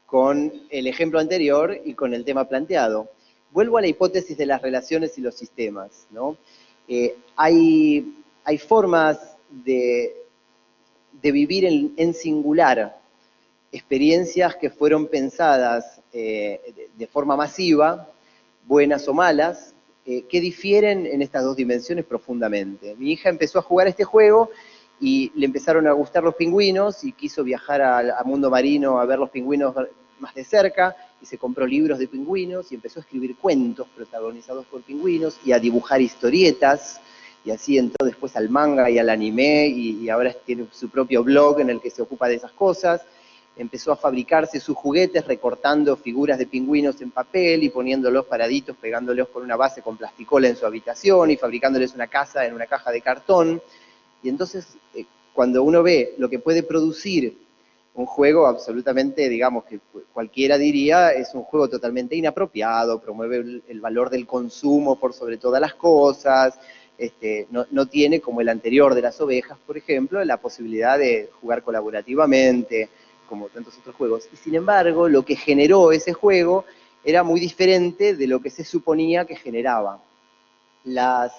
con el ejemplo anterior y con el tema planteado? Vuelvo a la hipótesis de las relaciones y los sistemas, ¿no? Hay formas de vivir en singular experiencias que fueron pensadas de forma masiva, buenas o malas, que difieren en estas dos dimensiones profundamente. Mi hija empezó a jugar este juego y le empezaron a gustar los pingüinos y quiso viajar a Mundo Marino a ver los pingüinos más de cerca, y se compró libros de pingüinos y empezó a escribir cuentos protagonizados por pingüinos y a dibujar historietas, y así entró después al manga y al anime, y ahora tiene su propio blog en el que se ocupa de esas cosas. empezó a fabricarse sus juguetes recortando figuras de pingüinos en papel y poniéndolos paraditos, pegándolos con una base con plasticola en su habitación y fabricándoles una casa en una caja de cartón. Y entonces, cuando uno ve lo que puede producir un juego absolutamente, digamos, que cualquiera diría, es un juego totalmente inapropiado, promueve el valor del consumo por sobre todas las cosas, no tiene, como el anterior de las ovejas, por ejemplo, la posibilidad de jugar colaborativamente, como tantos otros juegos. Y sin embargo, lo que generó ese juego era muy diferente de lo que se suponía que generaba. Las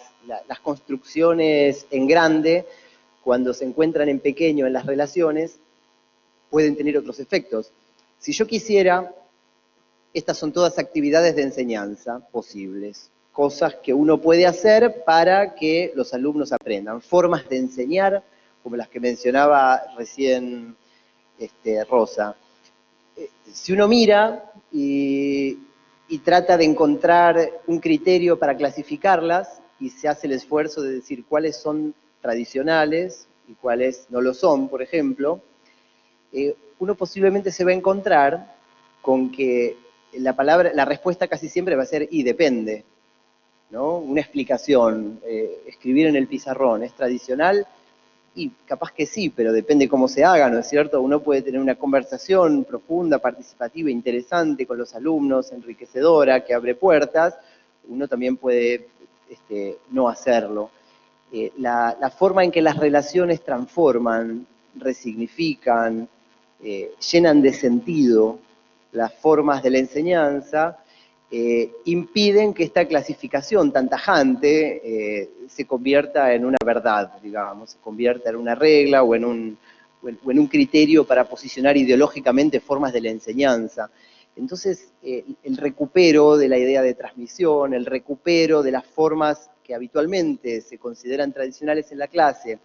construcciones en grande, cuando se encuentran en pequeño en las relaciones, pueden tener otros efectos. Si yo quisiera, estas son todas actividades de enseñanza posibles, cosas que uno puede hacer para que los alumnos aprendan, formas de enseñar, como las que mencionaba recién Rosa. Si uno mira y trata de encontrar un criterio para clasificarlas y se hace el esfuerzo de decir cuáles son tradicionales y cuáles no lo son, por ejemplo, uno posiblemente se va a encontrar con que la respuesta casi siempre va a ser y depende, ¿no? Una explicación, escribir en el pizarrón, ¿es tradicional? Y capaz que sí, pero depende cómo se haga, ¿no es cierto? Uno puede tener una conversación profunda, participativa, interesante con los alumnos, enriquecedora, que abre puertas. Uno también puede no hacerlo. La forma en que las relaciones transforman, resignifican, llenan de sentido las formas de la enseñanza, impiden que esta clasificación tan tajante se convierta en una verdad, digamos, se convierta en una regla o en un criterio para posicionar ideológicamente formas de la enseñanza. Entonces, el recupero de la idea de transmisión, el recupero de las formas que habitualmente se consideran tradicionales en la clase,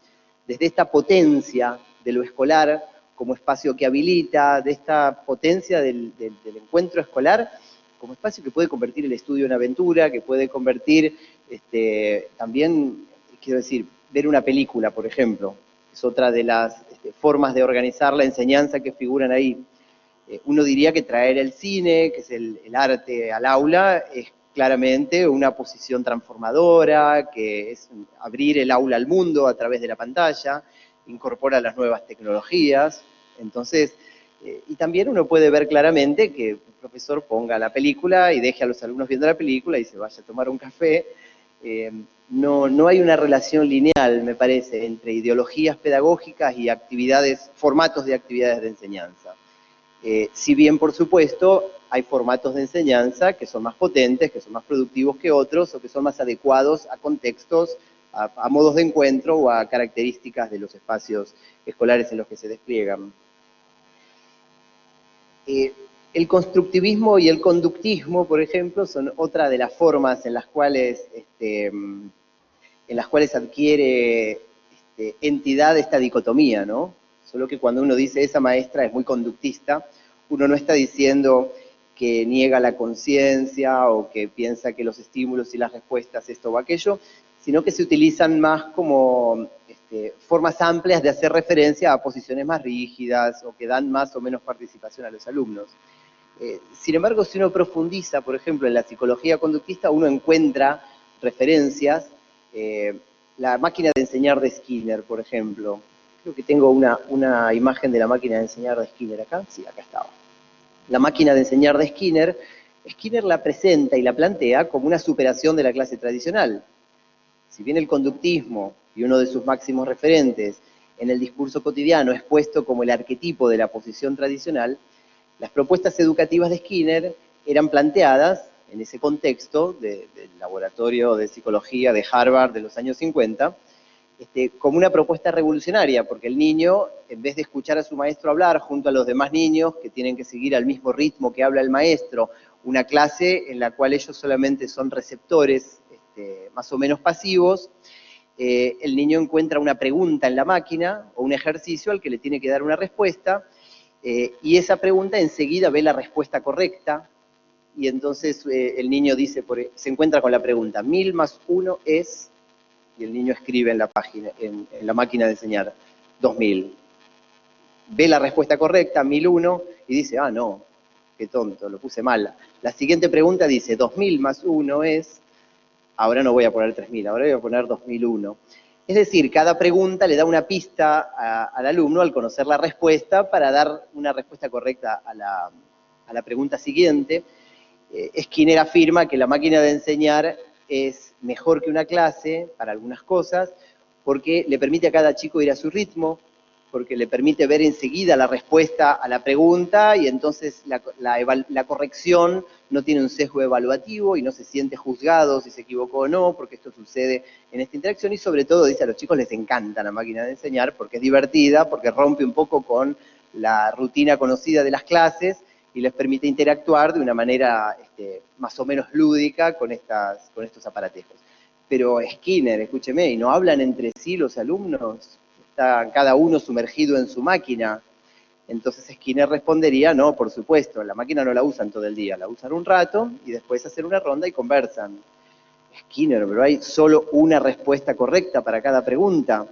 desde esta potencia de lo escolar como espacio que habilita, de esta potencia del encuentro escolar, como espacio que puede convertir el estudio en aventura, que puede convertir también, quiero decir, ver una película, por ejemplo, es otra de las formas de organizar la enseñanza que figuran ahí. Uno diría que traer el cine, que es el arte al aula, es claramente una posición transformadora, que es abrir el aula al mundo a través de la pantalla, incorpora las nuevas tecnologías. Entonces, y también uno puede ver claramente que el profesor ponga la película y deje a los alumnos viendo la película y se vaya a tomar un café. No hay una relación lineal, me parece, entre ideologías pedagógicas y actividades, formatos de actividades de enseñanza. Si bien, por supuesto, hay formatos de enseñanza que son más potentes, que son más productivos que otros, o que son más adecuados a contextos, a modos de encuentro o a características de los espacios escolares en los que se despliegan. El constructivismo y el conductismo, por ejemplo, son otra de las formas en las cuales adquiere entidad esta dicotomía, ¿no? Solo que cuando uno dice esa maestra es muy conductista, uno no está diciendo que niega la conciencia o que piensa que los estímulos y las respuestas esto o aquello, sino que se utilizan más como formas amplias de hacer referencia a posiciones más rígidas o que dan más o menos participación a los alumnos. Sin embargo, si uno profundiza, por ejemplo, en la psicología conductista, uno encuentra referencias, la máquina de enseñar de Skinner, por ejemplo. Creo que tengo una imagen de la máquina de enseñar de Skinner acá. Sí, acá estaba. La máquina de enseñar de Skinner, Skinner la presenta y la plantea como una superación de la clase tradicional. Si bien el conductismo y uno de sus máximos referentes en el discurso cotidiano es puesto como el arquetipo de la posición tradicional, las propuestas educativas de Skinner eran planteadas en ese contexto del laboratorio de psicología de Harvard de los años 50, como una propuesta revolucionaria, porque el niño, en vez de escuchar a su maestro hablar junto a los demás niños que tienen que seguir al mismo ritmo que habla el maestro, una clase en la cual ellos solamente son receptores más o menos pasivos, el niño encuentra una pregunta en la máquina o un ejercicio al que le tiene que dar una respuesta, y esa pregunta enseguida ve la respuesta correcta, y entonces el niño dice, se encuentra con la pregunta, 1000 más 1 es, y el niño escribe en la página, en la máquina de enseñar, 2000. ve la respuesta correcta, 1001, y dice, ah, no, qué tonto, lo puse mal. La siguiente pregunta dice, 2000 más 1 es, ahora no voy a poner 3000, ahora voy a poner 2001. Es decir, cada pregunta le da una pista al alumno al conocer la respuesta para dar una respuesta correcta a la pregunta siguiente. Skinner afirma que la máquina de enseñar es mejor que una clase para algunas cosas, porque le permite a cada chico ir a su ritmo, porque le permite ver enseguida la respuesta a la pregunta y entonces la corrección no tiene un sesgo evaluativo y no se siente juzgado si se equivocó o no, porque esto sucede en esta interacción y sobre todo, dice, a los chicos les encanta la máquina de enseñar porque es divertida, porque rompe un poco con la rutina conocida de las clases y les permite interactuar de una manera más o menos lúdica con estos aparatejos. Pero Skinner, escúcheme, ¿y no hablan entre sí los alumnos? Está cada uno sumergido en su máquina. Entonces Skinner respondería, no, por supuesto, la máquina no la usan todo el día, la usan un rato y después hacen una ronda y conversan. Skinner, pero hay solo una respuesta correcta para cada pregunta.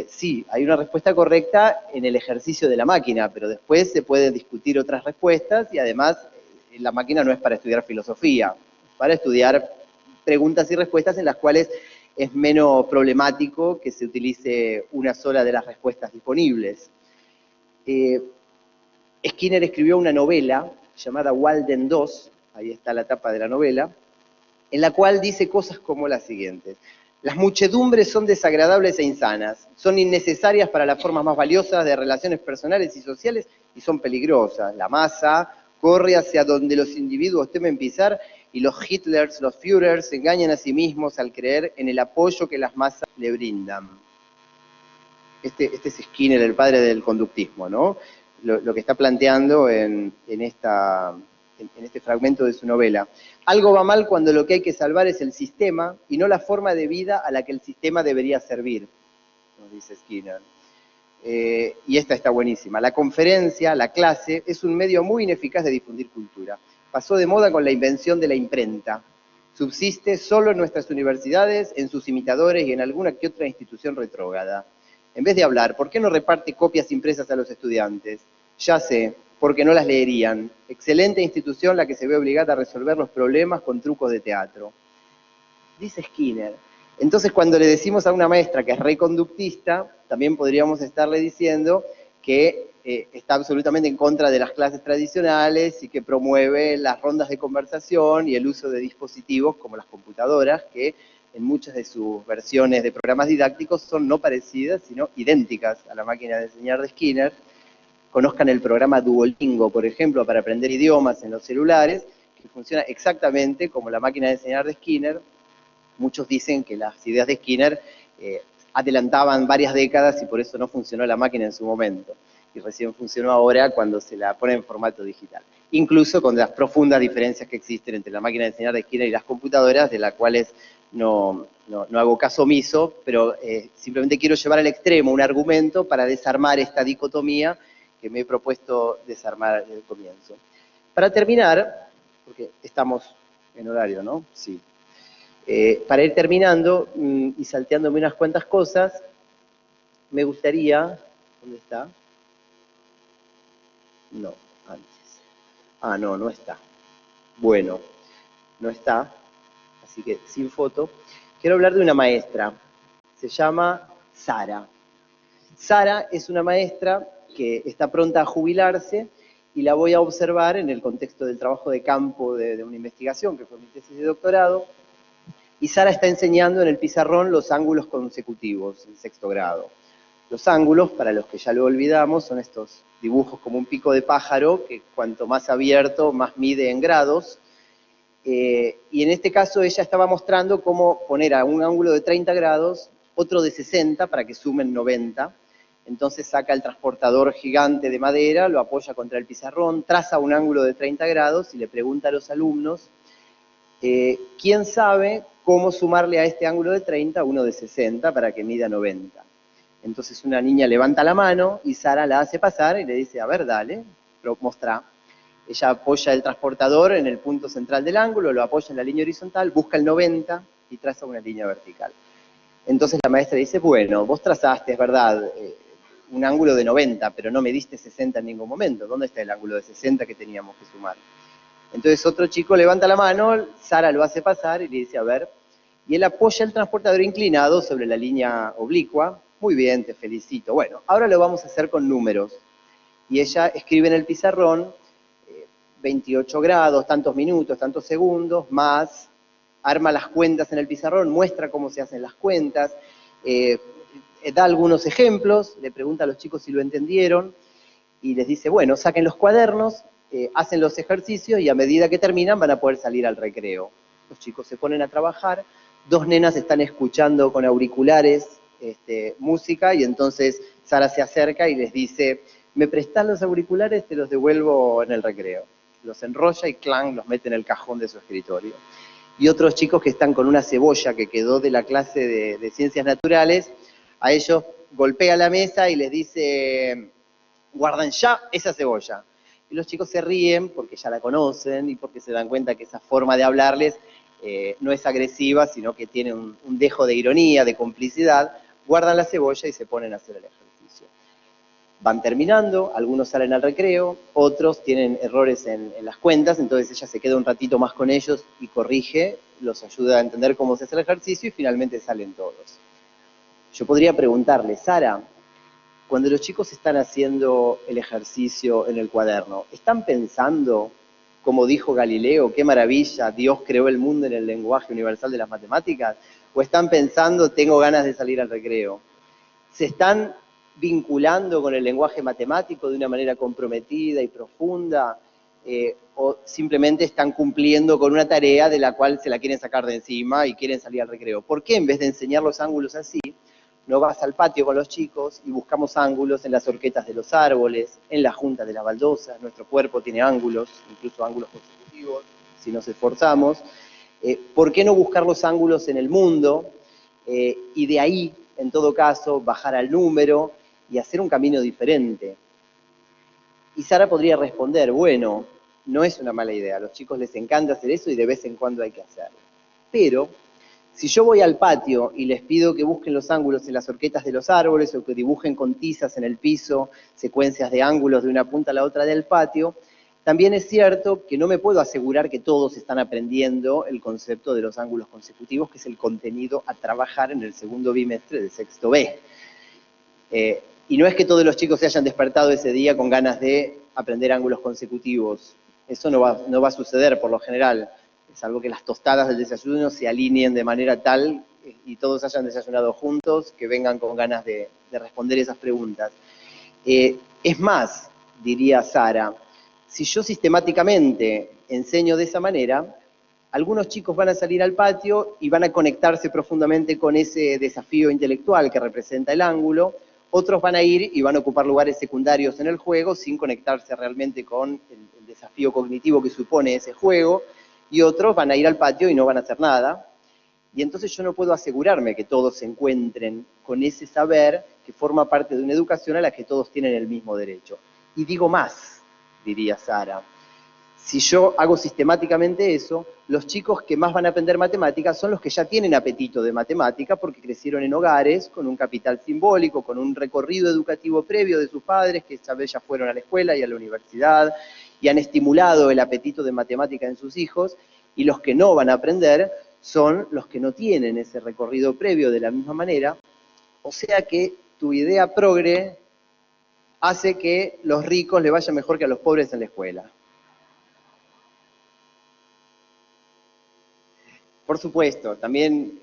Sí, hay una respuesta correcta en el ejercicio de la máquina, pero después se pueden discutir otras respuestas y además la máquina no es para estudiar filosofía, es para estudiar preguntas y respuestas en las cuales es menos problemático que se utilice una sola de las respuestas disponibles. Skinner escribió una novela llamada Walden 2, ahí está la tapa de la novela, en la cual dice cosas como las siguientes. Las muchedumbres son desagradables e insanas, son innecesarias para las formas más valiosas de relaciones personales y sociales y son peligrosas. La masa corre hacia donde los individuos temen pisar y los Hitlers, los Führers, se engañan a sí mismos al creer en el apoyo que las masas le brindan. Este es Skinner, el padre del conductismo, ¿no? Lo que está planteando en este fragmento de su novela. Algo va mal cuando lo que hay que salvar es el sistema y no la forma de vida a la que el sistema debería servir, nos dice Skinner. Y esta está buenísima. La conferencia, la clase, es un medio muy ineficaz de difundir cultura. Pasó de moda con la invención de la imprenta. Subsiste solo en nuestras universidades, en sus imitadores y en alguna que otra institución retrógrada. En vez de hablar, ¿por qué no reparte copias impresas a los estudiantes? Ya sé, porque no las leerían. Excelente institución la que se ve obligada a resolver los problemas con trucos de teatro. Dice Skinner. Entonces, cuando le decimos a una maestra que es reconductista, también podríamos estarle diciendo que está absolutamente en contra de las clases tradicionales y que promueve las rondas de conversación y el uso de dispositivos como las computadoras, que en muchas de sus versiones de programas didácticos son no parecidas, sino idénticas a la máquina de enseñar de Skinner. Conozcan el programa Duolingo, por ejemplo, para aprender idiomas en los celulares, que funciona exactamente como la máquina de enseñar de Skinner. Muchos dicen que las ideas de Skinner adelantaban varias décadas y por eso no funcionó la máquina en su momento. Y recién funcionó ahora cuando se la pone en formato digital. Incluso con las profundas diferencias que existen entre la máquina de enseñar de Skinner y las computadoras, de las cuales no hago caso omiso, pero simplemente quiero llevar al extremo un argumento para desarmar esta dicotomía que me he propuesto desarmar desde el comienzo. Para terminar, porque estamos en horario, ¿no? Sí. Para ir terminando y salteándome unas cuantas cosas, me gustaría... ¿Dónde está? No, antes. Ah, no está. Bueno, no está, así que sin foto. Quiero hablar de una maestra. Se llama Sara. Sara es una maestra que está pronta a jubilarse y la voy a observar en el contexto del trabajo de campo de una investigación, que fue mi tesis de doctorado. Y Sara está enseñando en el pizarrón los ángulos consecutivos, en 6º grado. Los ángulos, para los que ya lo olvidamos, son estos dibujos como un pico de pájaro, que cuanto más abierto, más mide en grados. Y en este caso ella estaba mostrando cómo poner a un ángulo de 30 grados, otro de 60 para que sumen 90. Entonces saca el transportador gigante de madera, lo apoya contra el pizarrón, traza un ángulo de 30 grados y le pregunta a los alumnos, ¿quién sabe cómo sumarle a este ángulo de 30 uno de 60 para que mida 90? Entonces una niña levanta la mano y Sara la hace pasar y le dice, a ver, dale, mostrá. Ella apoya el transportador en el punto central del ángulo, lo apoya en la línea horizontal, busca el 90 y traza una línea vertical. Entonces la maestra dice, bueno, vos trazaste, es verdad, un ángulo de 90, pero no me diste 60 en ningún momento. ¿Dónde está el ángulo de 60 que teníamos que sumar? Entonces otro chico levanta la mano, Sara lo hace pasar y le dice, a ver, y él apoya el transportador inclinado sobre la línea oblicua. Muy bien, te felicito. Bueno, ahora lo vamos a hacer con números. Y ella escribe en el pizarrón 28 grados, tantos minutos, tantos segundos, más, arma las cuentas en el pizarrón, muestra cómo se hacen las cuentas, da algunos ejemplos, le pregunta a los chicos si lo entendieron, y les dice, bueno, saquen los cuadernos, hacen los ejercicios, y a medida que terminan van a poder salir al recreo. Los chicos se ponen a trabajar, 2 nenas están escuchando con auriculares música, y entonces Sara se acerca y les dice, ¿me prestás los auriculares? Te los devuelvo en el recreo. Los enrolla y clang, los mete en el cajón de su escritorio. Y otros chicos que están con una cebolla que quedó de la clase de ciencias naturales, a ellos golpea la mesa y les dice, guardan ya esa cebolla. Y los chicos se ríen porque ya la conocen y porque se dan cuenta que esa forma de hablarles no es agresiva, sino que tiene un dejo de ironía, de complicidad. Guardan la cebolla y se ponen a hacer el ejercicio. Van terminando, algunos salen al recreo, otros tienen errores en las cuentas, entonces ella se queda un ratito más con ellos y corrige, los ayuda a entender cómo se hace el ejercicio y finalmente salen todos. Yo podría preguntarle, Sara, cuando los chicos están haciendo el ejercicio en el cuaderno, ¿están pensando, como dijo Galileo, qué maravilla, Dios creó el mundo en el lenguaje universal de las matemáticas? ¿O están pensando, tengo ganas de salir al recreo? ¿Se están vinculando con el lenguaje matemático de una manera comprometida y profunda? ¿O simplemente están cumpliendo con una tarea de la cual se la quieren sacar de encima y quieren salir al recreo? ¿Por qué en vez de enseñar los ángulos así, no vas al patio con los chicos y buscamos ángulos en las horquetas de los árboles, en las juntas de las baldosas? Nuestro cuerpo tiene ángulos, incluso ángulos consecutivos, si nos esforzamos. ¿Por qué no buscar los ángulos en el mundo? Y de ahí, en todo caso, bajar al número y hacer un camino diferente. Y Sara podría responder, bueno, no es una mala idea, a los chicos les encanta hacer eso y de vez en cuando hay que hacerlo. Pero, si yo voy al patio y les pido que busquen los ángulos en las horquetas de los árboles o que dibujen con tizas en el piso secuencias de ángulos de una punta a la otra del patio, también es cierto que no me puedo asegurar que todos están aprendiendo el concepto de los ángulos consecutivos, que es el contenido a trabajar en el segundo bimestre de sexto B. Y no es que todos los chicos se hayan despertado ese día con ganas de aprender ángulos consecutivos. Eso no va a suceder por lo general, salvo que las tostadas del desayuno se alineen de manera tal y todos hayan desayunado juntos, que vengan con ganas de responder esas preguntas. Es más, diría Sara, si yo sistemáticamente enseño de esa manera, algunos chicos van a salir al patio y van a conectarse profundamente con ese desafío intelectual que representa el ángulo, otros van a ir y van a ocupar lugares secundarios en el juego sin conectarse realmente con el desafío cognitivo que supone ese juego, y otros van a ir al patio y no van a hacer nada. Y entonces yo no puedo asegurarme que todos se encuentren con ese saber que forma parte de una educación a la que todos tienen el mismo derecho. Y digo más, diría Sara, si yo hago sistemáticamente eso, los chicos que más van a aprender matemáticas son los que ya tienen apetito de matemática porque crecieron en hogares con un capital simbólico, con un recorrido educativo previo de sus padres, que esta vez ya fueron a la escuela y a la universidad, y han estimulado el apetito de matemática en sus hijos, y los que no van a aprender son los que no tienen ese recorrido previo de la misma manera. O sea que tu idea progre hace que los ricos le vaya mejor que a los pobres en la escuela. Por supuesto, también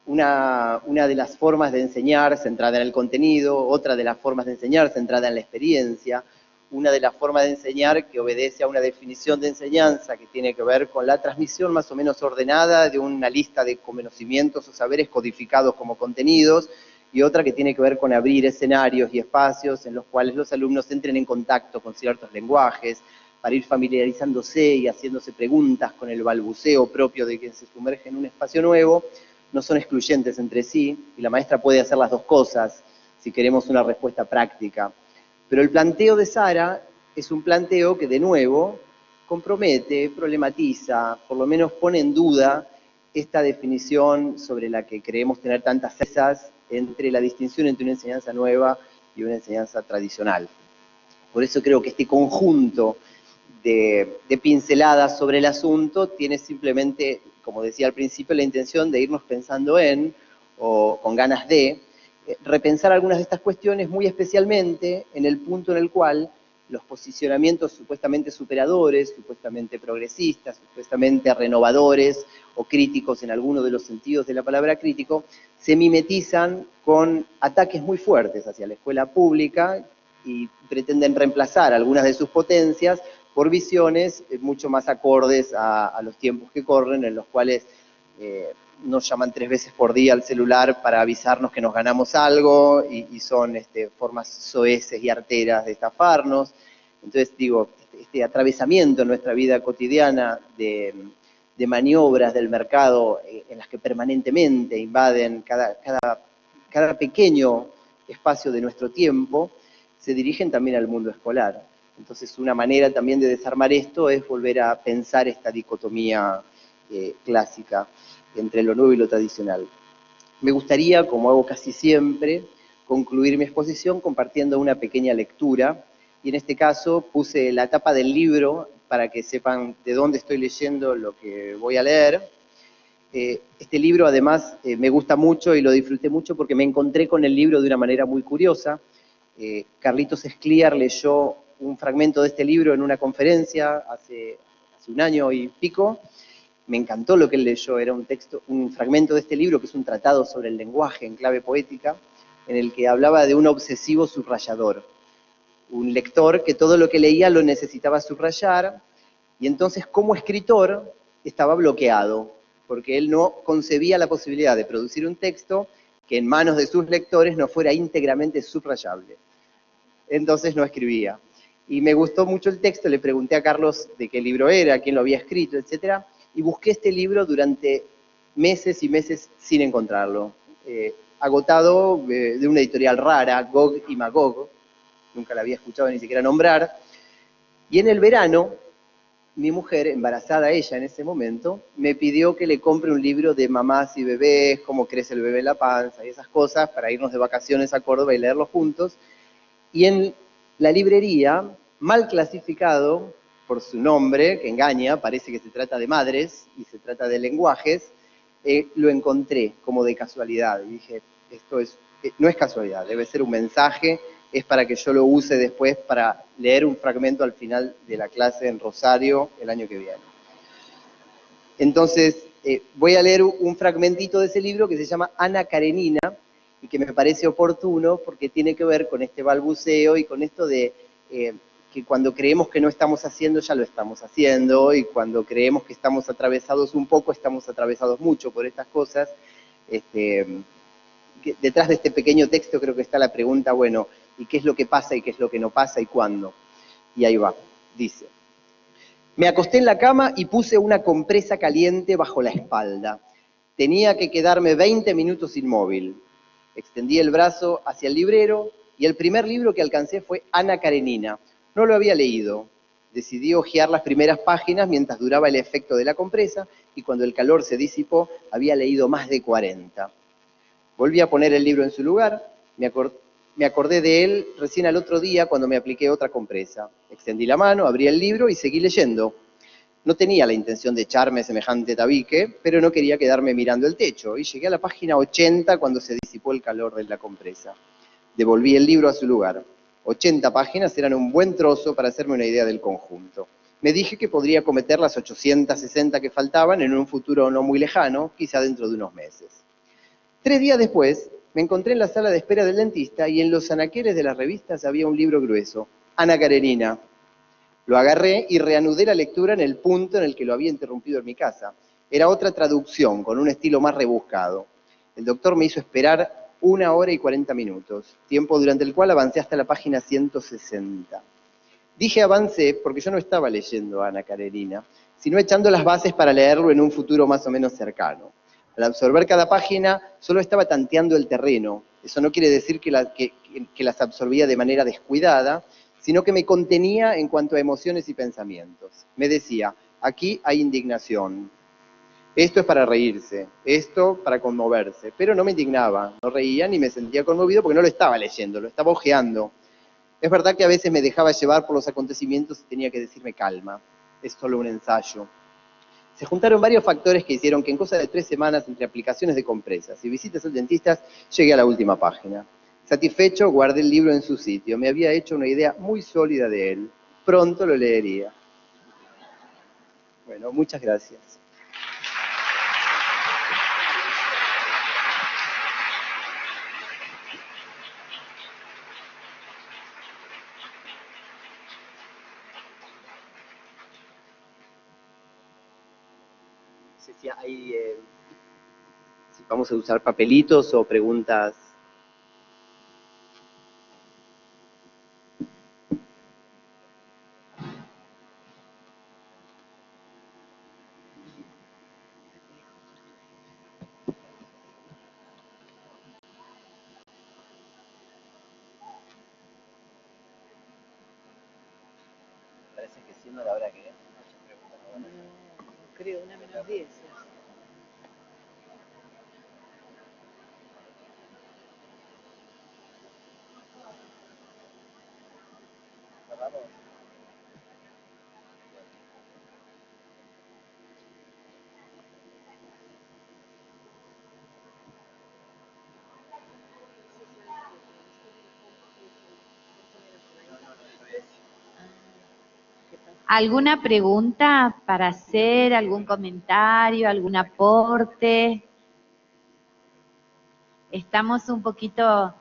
una de las formas de enseñar centrada en el contenido, otra de las formas de enseñar centrada en la experiencia, una de las formas de enseñar que obedece a una definición de enseñanza que tiene que ver con la transmisión más o menos ordenada de una lista de conocimientos o saberes codificados como contenidos, y otra que tiene que ver con abrir escenarios y espacios en los cuales los alumnos entren en contacto con ciertos lenguajes, para ir familiarizándose y haciéndose preguntas con el balbuceo propio de quien se sumerge en un espacio nuevo, no son excluyentes entre sí, y la maestra puede hacer las dos cosas si queremos una respuesta práctica. Pero el planteo de Sara es un planteo que, de nuevo, compromete, problematiza, por lo menos pone en duda esta definición sobre la que creemos tener tantas certezas entre la distinción entre una enseñanza nueva y una enseñanza tradicional. Por eso creo que este conjunto de pinceladas sobre el asunto tiene simplemente, como decía al principio, la intención de irnos pensando en, o con ganas de, repensar algunas de estas cuestiones, muy especialmente en el punto en el cual los posicionamientos supuestamente superadores, supuestamente progresistas, supuestamente renovadores o críticos en alguno de los sentidos de la palabra crítico, se mimetizan con ataques muy fuertes hacia la escuela pública y pretenden reemplazar algunas de sus potencias por visiones mucho más acordes a los tiempos que corren, en los cuales nos llaman 3 veces por día al celular para avisarnos que nos ganamos algo, y son formas soeces y arteras de estafarnos. Entonces digo, este atravesamiento en nuestra vida cotidiana de maniobras del mercado en las que permanentemente invaden cada pequeño espacio de nuestro tiempo, se dirigen también al mundo escolar. Entonces una manera también de desarmar esto es volver a pensar esta dicotomía clásica entre lo nuevo y lo tradicional. Me gustaría, como hago casi siempre, concluir mi exposición compartiendo una pequeña lectura, y en este caso puse la tapa del libro para que sepan de dónde estoy leyendo lo que voy a leer. Este libro además me gusta mucho y lo disfruté mucho porque me encontré con el libro de una manera muy curiosa. Carlitos Escliar leyó un fragmento de este libro en una conferencia hace 1 año y pico. Me encantó lo que él leyó, era un fragmento de este libro que es un tratado sobre el lenguaje en clave poética, en el que hablaba de un obsesivo subrayador, un lector que todo lo que leía lo necesitaba subrayar, y entonces como escritor estaba bloqueado, porque él no concebía la posibilidad de producir un texto que en manos de sus lectores no fuera íntegramente subrayable. Entonces no escribía. Y me gustó mucho el texto, le pregunté a Carlos de qué libro era, quién lo había escrito, etc., y busqué este libro durante meses y meses sin encontrarlo. Agotado de una editorial rara, Gog y Magog, nunca la había escuchado ni siquiera nombrar, y en el verano, mi mujer, embarazada ella en ese momento, me pidió que le compre un libro de mamás y bebés, cómo crece el bebé en la panza y esas cosas, para irnos de vacaciones a Córdoba y leerlo juntos, y en la librería, mal clasificado por su nombre, que engaña, parece que se trata de madres y se trata de lenguajes, lo encontré como de casualidad. Y dije, esto no es casualidad, debe ser un mensaje, es para que yo lo use después para leer un fragmento al final de la clase en Rosario el año que viene. Entonces, voy a leer un fragmentito de ese libro que se llama Ana Karenina, y que me parece oportuno porque tiene que ver con este balbuceo y con esto de que cuando creemos que no estamos haciendo, ya lo estamos haciendo, y cuando creemos que estamos atravesados un poco, estamos atravesados mucho por estas cosas. Detrás de este pequeño texto creo que está la pregunta, bueno, ¿y qué es lo que pasa y qué es lo que no pasa y cuándo? Y ahí va, dice: me acosté en la cama y puse una compresa caliente bajo la espalda. Tenía que quedarme 20 minutos inmóvil. Extendí el brazo hacia el librero y el primer libro que alcancé fue Ana Karenina. No lo había leído. Decidí hojear las primeras páginas mientras duraba el efecto de la compresa, y cuando el calor se disipó había leído más de 40. Volví a poner el libro en su lugar. Me acordé de él recién al otro día cuando me apliqué otra compresa. Extendí la mano, abrí el libro y seguí leyendo. No tenía la intención de echarme semejante tabique, pero no quería quedarme mirando el techo, y llegué a la página 80 cuando se disipó el calor de la compresa. Devolví el libro a su lugar. 80 páginas eran un buen trozo para hacerme una idea del conjunto. Me dije que podría cometer las 860 que faltaban en un futuro no muy lejano, quizá dentro de unos meses. 3 días después, me encontré en la sala de espera del dentista y en los anaqueles de las revistas había un libro grueso, Ana Karenina. Lo agarré y reanudé la lectura en el punto en el que lo había interrumpido en mi casa. Era otra traducción, con un estilo más rebuscado. El doctor me hizo esperar 1 hora y 40 minutos, tiempo durante el cual avancé hasta la página 160. Dije avancé porque yo no estaba leyendo a Ana Karenina, sino echando las bases para leerlo en un futuro más o menos cercano. Al absorber cada página, solo estaba tanteando el terreno. Eso no quiere decir que las absorbía de manera descuidada, sino que me contenía en cuanto a emociones y pensamientos. Me decía, aquí hay indignación, Esto es para reírse, esto para conmoverse, pero no me indignaba, no reía ni me sentía conmovido porque no lo estaba leyendo, lo estaba hojeando. Es verdad que a veces me dejaba llevar por los acontecimientos y tenía que decirme calma, es solo un ensayo. Se juntaron varios factores que hicieron que en cosa de 3 semanas, entre aplicaciones de compresas y visitas al dentista, llegué a la última página. Satisfecho, guardé el libro en su sitio. Me había hecho una idea muy sólida de él. Pronto lo leería. Bueno, muchas gracias. No sé si hay... si vamos a usar papelitos o preguntas. Parece que siendo la hora que es, muchas preguntas no van a hacer. No, creo, 1:10. ¿Cerramos? ¿Alguna pregunta para hacer? ¿Algún comentario? ¿Algún aporte? Estamos un poquito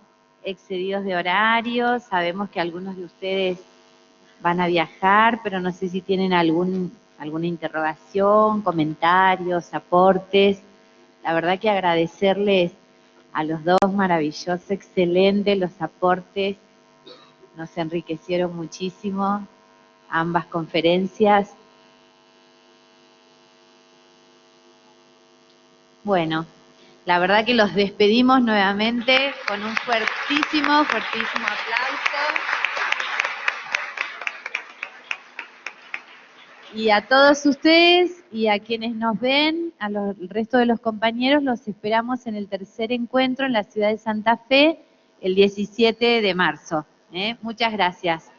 excedidos de horario. Sabemos que algunos de ustedes van a viajar, pero no sé si tienen alguna interrogación, comentarios, aportes. La verdad que agradecerles a los dos, maravilloso, excelente, los aportes nos enriquecieron muchísimo, ambas conferencias. Bueno, la verdad que los despedimos nuevamente con un fuertísimo aplauso. Y a todos ustedes y a quienes nos ven, al resto de los compañeros, los esperamos en el tercer encuentro en la ciudad de Santa Fe el 17 de marzo. Muchas gracias.